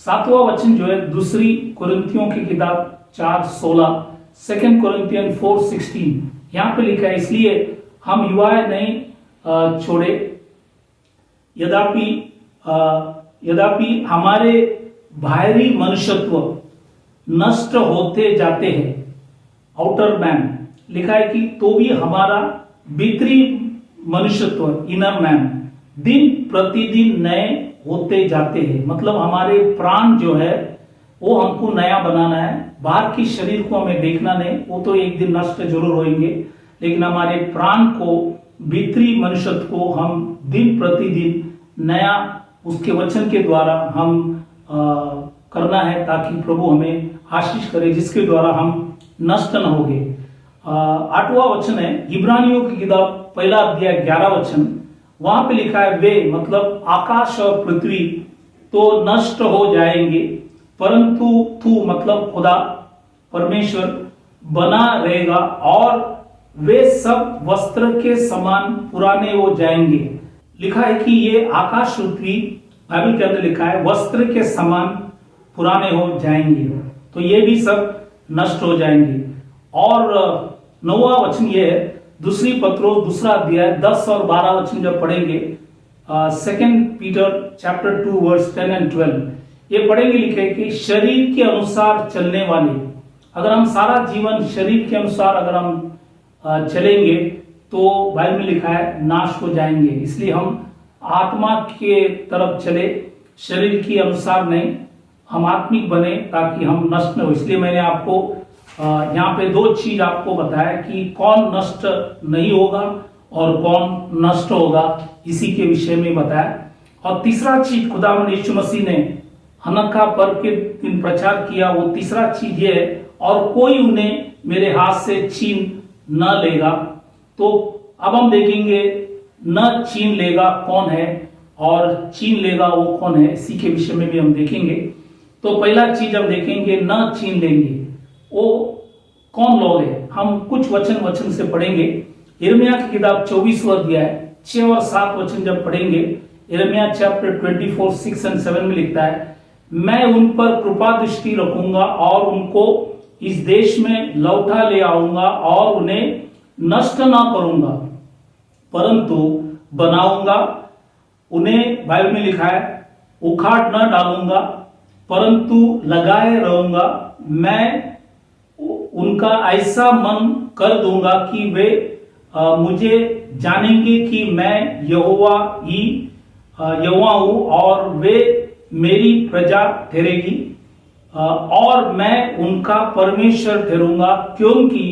A: 7वां वचन जो है दूसरी कोरिन्थियों की किताब 4:16, 2 कोरिन्थियन 4:16, यहाँ पे लिखा है, इसलिए हम युवाएं नहीं छोड़े, यद्यपि हमारे बाहरी मनुष्यत्व नष्ट होते जाते हैं, आउटर मैन लिखा है कि तो भी हमारा भीतरी मनुष्यत्व, इनर मैन, दिन प्रतिदिन नए होते जाते हैं। मतलब हमारे प्राण जो है वो हमको नया बनाना है। बाहर की शरीर को हमें देखना नहीं, वो तो एक दिन नष्ट जरूर होंगे, लेकिन हमारे प्राण को, भीतरी मनुष्यत्व को हम दिन प्रतिदिन नया उसके वचन के द्वारा हम करना है, ताकि प्रभु हमें आशीष करे, जिसके द्वारा हम नष्ट न होंगे। 8वां वचन है इब्रानियों की किताब 1 अध्याय 11 वचन, वहां पे लिखा है, वे मतलब आकाश और पृथ्वी तो नष्ट हो जाएंगे, परंतु तू मतलब खुदा परमेश्वर बना रहेगा और वे सब वस्त्र के समान पुराने हो जाएंगे। लिखा है कि ये आकाश पृथ्वी, बाइबल के अंदर लिखा है वस्त्र के समान पुराने हो जाएंगे, तो ये भी सब नष्ट हो जाएंगे। और 9वां वचन ये है, दूसरी पत्रोस 2 अध्याय 10 और 12 वचन जब पढ़ेंगे, 2 पीटर चैप्टर 2 वर्स 10 एंड 12, ये पढ़ेंगे, लिखे कि शरीर के अनुसार चलने वाले, अगर हम सारा जीवन शरीर के अनुसार अगर हम चलेंगे तो बाइबल में लिखा है नाश हो जाएंगे। इसलिए हम आत्मा के तरफ चले, शरीर के अनुसार नहीं, हम आत्मिक बने ताकि हम नष्ट न हो। इसलिए मैंने आपको यहाँ पे 2 चीज आपको बताया कि कौन नष्ट नहीं होगा और कौन नष्ट होगा, इसी के विषय में बताया। और तीसरा चीज खुदावंद यीशु मसीह ने हनक्का पर्व के दिन प्रचार किया, वो तीसरा चीज ये है, और कोई उन्हें मेरे हाथ से छीन न लेगा। तो अब हम देखेंगे न छीन लेगा कौन है और छीन लेगा वो कौन है, इसी के विषय में भी हम देखेंगे। तो पहला चीज हम देखेंगे न छीन लेंगे, वो कौन लोग है। हम कुछ वचन से पढ़ेंगे। यिर्मयाह की किताब 24वां अध्याय 6 और 7 वचन जब पढ़ेंगे, यिर्मयाह चैप्टर 24 6 एंड 7 में लिखता है, मैं उन पर कृपा दृष्टि रखूंगा और उनको इस देश में लौटा ले आऊंगा और उन्हें नष्ट ना करूंगा परंतु बनाऊंगा। उन्हें बाइबल में लिखा है उखाड़ न डालूंगा परंतु लगाए रहूंगा। मैं उनका ऐसा मन कर दूंगा कि वे मुझे जानेंगे कि मैं यहोवा हूं और वे मेरी प्रजा ठहरेगी और मैं उनका परमेश्वर ठहरूंगा क्योंकि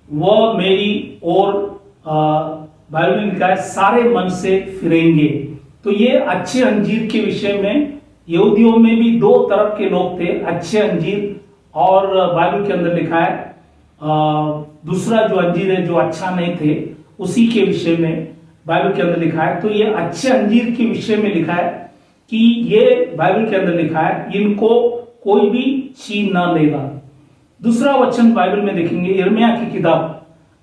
A: वह मेरी ओर बाइबल में लिखा है सारे मन से फिरेंगे। तो ये अच्छे अंजीर के विषय में, यहूदियों में भी 2 तरफ के लोग थे, अच्छे अंजीर और बाइबल के अंदर लिखा है दूसरा जो अंजीर है जो अच्छा नहीं थे, उसी के विषय में बाइबल के अंदर लिखा है। तो ये अच्छे अंजीर के विषय में लिखा है कि ये बाइबल के अंदर लिखा है इनको कोई भी छीन ना लेगा। दूसरा वचन बाइबल में देखेंगे, यिर्मयाह की किताब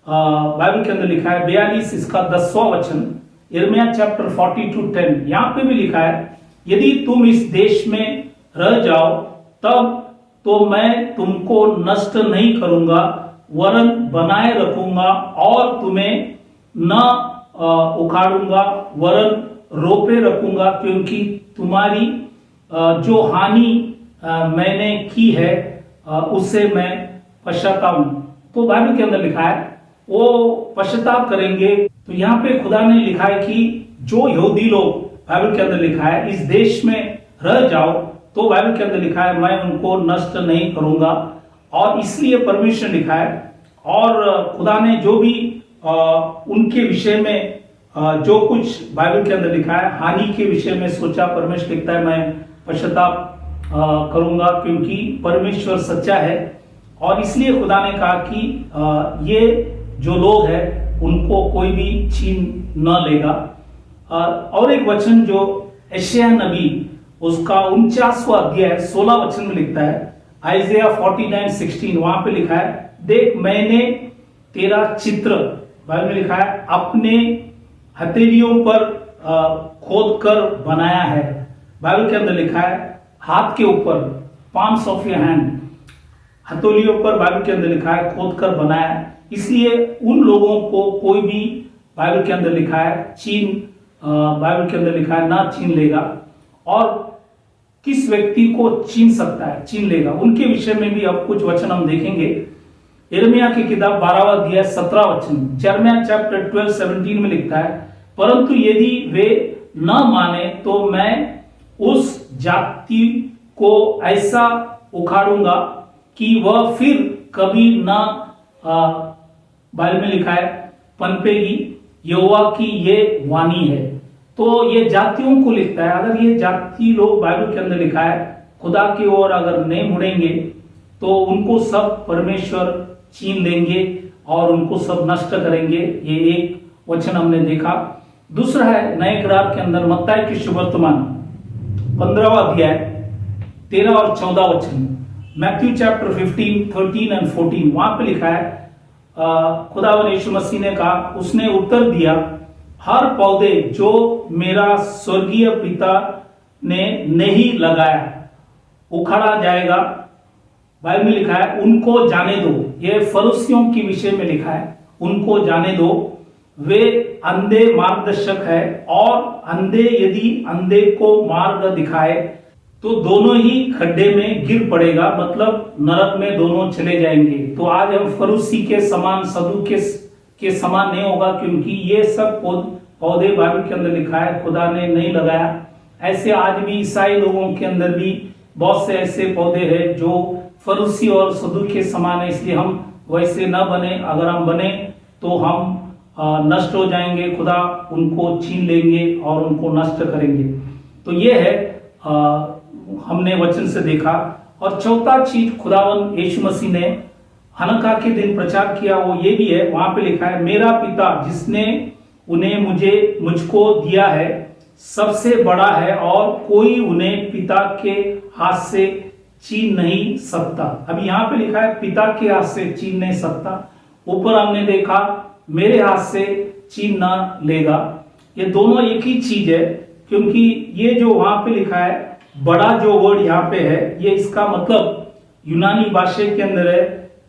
A: बाइबल के अंदर लिखा है 42 इसका 10वां वचन, यिर्मयाह चैप्टर 42:10, यहाँ पे भी लिखा है यदि तुम इस देश में रह जाओ तब तो मैं तुमको नष्ट नहीं करूंगा वरन बनाए रखूंगा और तुम्हें न उखाड़ूंगा वरन रोपे रखूंगा क्योंकि तुम्हारी जो हानि मैंने की है उससे मैं पश्चाताप हूं। तो बाइबल के अंदर लिखा है वो पश्चाताप करेंगे। तो यहाँ पे खुदा ने लिखा है कि जो यहूदी लोग, बाइबल के अंदर लिखा है इस देश में रह जाओ, तो बाइबल के अंदर लिखा है मैं उनको नष्ट नहीं करूंगा। और इसलिए परमेश्वर लिखा है और खुदा ने जो भी उनके विषय में जो कुछ बाइबल के अंदर लिखा है हानि के विषय में सोचा, परमेश्वर लिखता है मैं पश्चाताप करूंगा क्योंकि परमेश्वर सच्चा है। और इसलिए खुदा ने कहा कि ये जो लोग हैं उनको कोई भी छीन न लेगा। और एक वचन जो यशायाह नबी उसका 49वां अध्याय 16 वचन में लिखता है, आइज़ाया 49:16, वहां पे लिखा है देख मैंने तेरा चित्र, बाइबल में लिखा है अपने हथेलियों पर खोद कर बनाया है। बाइबल के अंदर लिखा है हाथ के ऊपर, palms of your hand, हथेलियों पर बाइबल के अंदर लिखा है खोद कर बनाया है। इसलिए उन लोगों को कोई भी बाइबल के अंदर लिखा है बाइबल के अंदर लिखा है ना छीन लेगा। और किस व्यक्ति को छीन सकता है, छीन लेगा, उनके विषय में भी अब कुछ वचन हम देखेंगे। यिर्मयाह की किताब 12वां अध्याय 17 वचन, यिर्मयाह चैप्टर 12:17 में लिखता है परंतु यदि वे न माने तो मैं उस जाति को ऐसा उखाड़ूंगा कि वह फिर कभी न बाइबल में लिखा है पनपेगी, यहोवा की ये वाणी है। तो ये जातियों को लिखता है। अगर ये जाति लोग बाइबल के अंदर लिखा है खुदा की ओर अगर नहीं मुड़ेंगे तो उनको सब परमेश्वर छीन लेंगे और उनको सब नष्ट करेंगे। ये एक वचन हमने देखा। दूसरा है नए करार के अंदर मत्ती की सुवर्तमान 15वां अध्याय 13 और 14 वचन, मैथ्यू चैप्टर 15, 13 एंड 14, वहां पे लिखा है खुदावन यीशु मसीह ने कहा, उसने उत्तर दिया, हर पौधे जो मेरा स्वर्गीय पिता ने नहीं लगाया उखाड़ा जाएगा। बाइबल में लिखा है उनको जाने दो। यह फरीसियों के विषय में लिखा है, उनको जाने दो, वे अंधे मार्गदर्शक है, और अंधे यदि अंधे को मार्ग दिखाए तो दोनों ही खड्डे में गिर पड़ेगा, मतलब नरक में दोनों चले जाएंगे। तो आज हम फरीसी के समान, सदू के समान नहीं होगा, क्योंकि ये सब पौधे बाइबल के अंदर लिखा है खुदा ने नहीं लगाया। ऐसे आज भी ईसाई लोगों के अंदर भी बहुत से ऐसे पौधे हैं जो फरीसी और सदू के समान है, इसलिए हम वैसे न बने। अगर हम बने तो हम नष्ट हो जाएंगे, खुदा उनको छीन लेंगे और उनको नष्ट करेंगे। तो ये है हमने वचन से देखा। और चौथा चीज खुदावन यीशु मसीह ने हनका के दिन प्रचार किया, वो ये भी है, वहां पे लिखा है, मेरा पिता जिसने उन्हें मुझको दिया है सबसे बड़ा है, और कोई उन्हें पिता के हाथ से छीन नहीं सकता। अब यहाँ पे लिखा है पिता के हाथ से छीन नहीं सकता, ऊपर हमने देखा मेरे हाथ से छीन ना लेगा। ये दोनों एक ही चीज है, क्योंकि ये जो वहां पे लिखा है बड़ा, जो वर्ड यहाँ पे है, ये इसका मतलब यूनानी भाषा के अंदर है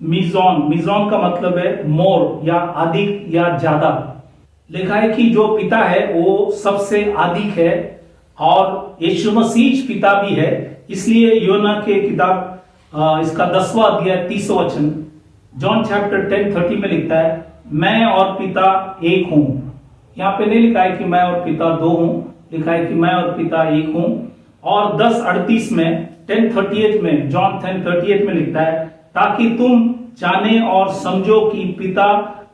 A: मिजोन। मिजोन का मतलब है मोर या अधिक या ज्यादा। लिखा है कि जो पिता है वो सबसे अधिक है, और यीशु मसीह पिता भी है। इसलिए योना के किताब इसका 10वां अध्याय 30 वचन, जॉन चैप्टर 10:30 में लिखता है, मैं और पिता एक हूं। यहाँ पे नहीं लिखा है कि मैं और पिता दो हूं, लिखा है कि मैं और पिता एक हूं। और 10:38 में 10:38 में जॉन 10:38 में लिखता है, ताकि तुम जाने और समझो कि पिता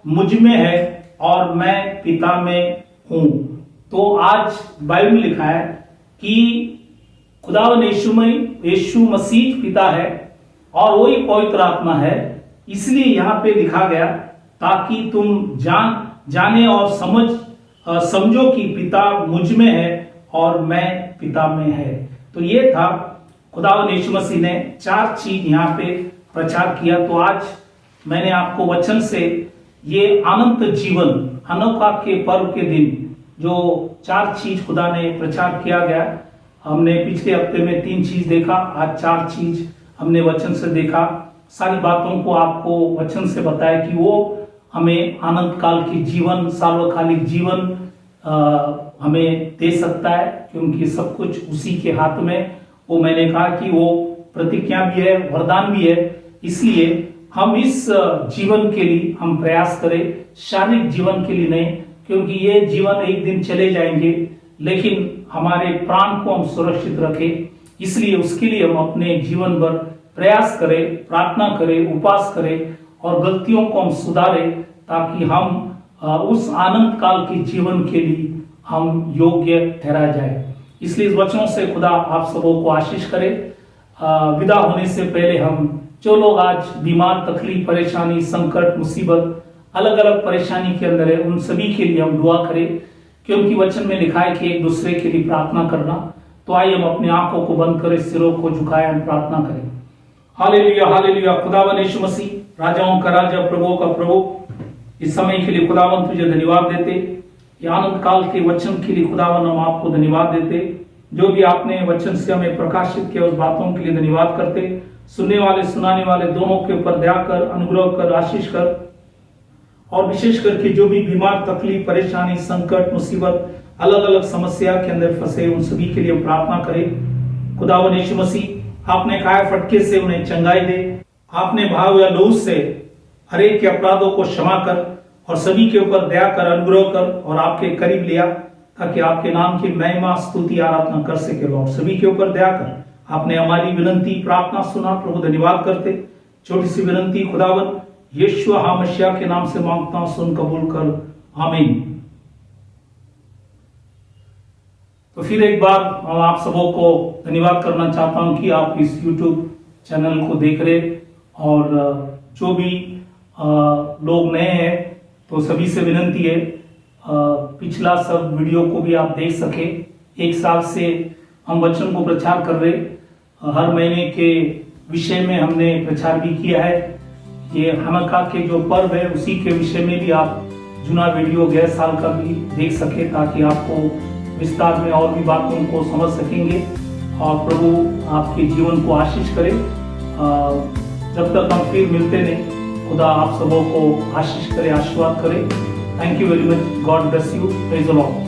A: मुझ में है और मैं पिता में हूं। तो आज बाइबल में लिखा है कि खुदावन यीशु मसीह पिता है और वही पवित्र आत्मा है। इसलिए यहाँ पे लिखा गया ताकि तुम जाने और समझो कि पिता मुझ में है और मैं पिता में है। तो ये था खुदावन यीशु मसीह ने 4 चीज यहाँ पे प्रचार किया। तो आज मैंने आपको वचन से ये अनंत जीवन, हनोका के पर्व के दिन जो 4 चीज खुदा ने प्रचार किया गया, हमने पिछले हफ्ते में 3 चीज देखा, आज 4 चीज हमने वचन से देखा। सारी बातों को आपको वचन से बताया कि वो हमें अनंत काल की जीवन, सार्वकालिक जीवन हमें दे सकता है, क्योंकि सब कुछ उसी के हाथ में। वो मैंने कहा कि वो प्रतिज्ञा भी है, वरदान भी है। इसलिए हम इस जीवन के लिए हम प्रयास करें, शारीरिक जीवन के लिए नहीं, क्योंकि ये जीवन एक दिन चले जाएंगे, लेकिन हमारे प्राण को हम सुरक्षित रखें। इसलिए उसके लिए हम अपने जीवन भर प्रयास करें, प्रार्थना करें, उपवास करें और गलतियों को हम सुधारें, ताकि हम उस आनंद काल के जीवन के लिए हम योग्य ठहरा जाए। इसलिए इस वचनों से खुदा आप सबों को आशीष करे। विदा होने से पहले हम जो लोग आज बीमार, तकलीफ, परेशानी, संकट, मुसीबत, अलग अलग परेशानी के अंदर है, उन सभी के लिए हम दुआ करें, क्योंकि वचन में लिखा है कि एक दूसरे के लिए प्रार्थना करना। तो आइए हम अपनी आंखों को बंद करें, सिरों को झुकाएं, हम प्रार्थना करें। Hallelujah, hallelujah. खुदावन यीशु मसीह, राजाओं का राजा, प्रभुओं का प्रभु, इस समय के लिए खुदावन तुझे धन्यवाद देते, ये आनंद काल के वचन के लिए खुदावन हम आपको धन्यवाद देते। जो भी आपने वचन से हमें प्रकाशित किया उस बातों के लिए धन्यवाद करते। सुनने वाले, सुनाने वाले दोनों के ऊपर दया कर, अनुग्रह कर, आशीष कर, और विशेष करके जो भी बीमार, तकलीफ, परेशानी, संकट, मुसीबत, अलग अलग समस्या के अंदर फंसे, उन सभी के लिए प्रार्थना करें। खुदावन यीशु मसीह, आपने कहा फटके से उन्हें चंगाई दे, आपने भाव या लहू से हरेक के अपराधों को क्षमा कर और सभी के ऊपर दया कर, अनुग्रह कर और आपके करीब लिया, ताकि आपके नाम की महिमा, स्तुति, आराधना कर सके। और सभी के ऊपर दया कर, आपने हमारी विनती, प्रार्थना सुना। प्रभु धन्यवाद करते। छोटी सी विनती खुदावन यीशु मसीह के नाम से मांगता हूं, सुन कबूल कर, आमीन। तो फिर एक बार आप सबों को धन्यवाद करना चाहता हूं कि आप इस YouTube चैनल को देख रहे, और जो भी लोग नए हैं तो सभी से विनती है पिछला सब वीडियो को भी आप देख सके। 1 साल से हम वचन को प्रचार कर रहे, हर महीने के विषय में हमने प्रचार भी किया है। ये हनका के जो पर्व है उसी के विषय में भी आप जुना वीडियो गए साल का भी देख सके, ताकि आपको विस्तार में और भी बातों को समझ सकेंगे। और प्रभु आपके जीवन को आशीष करे। जब तक हम फिर मिलते नहीं, खुदा आप सबों को आशीष करे, आशीर्वाद करे। Thank you very much. God bless you. Praise the Lord.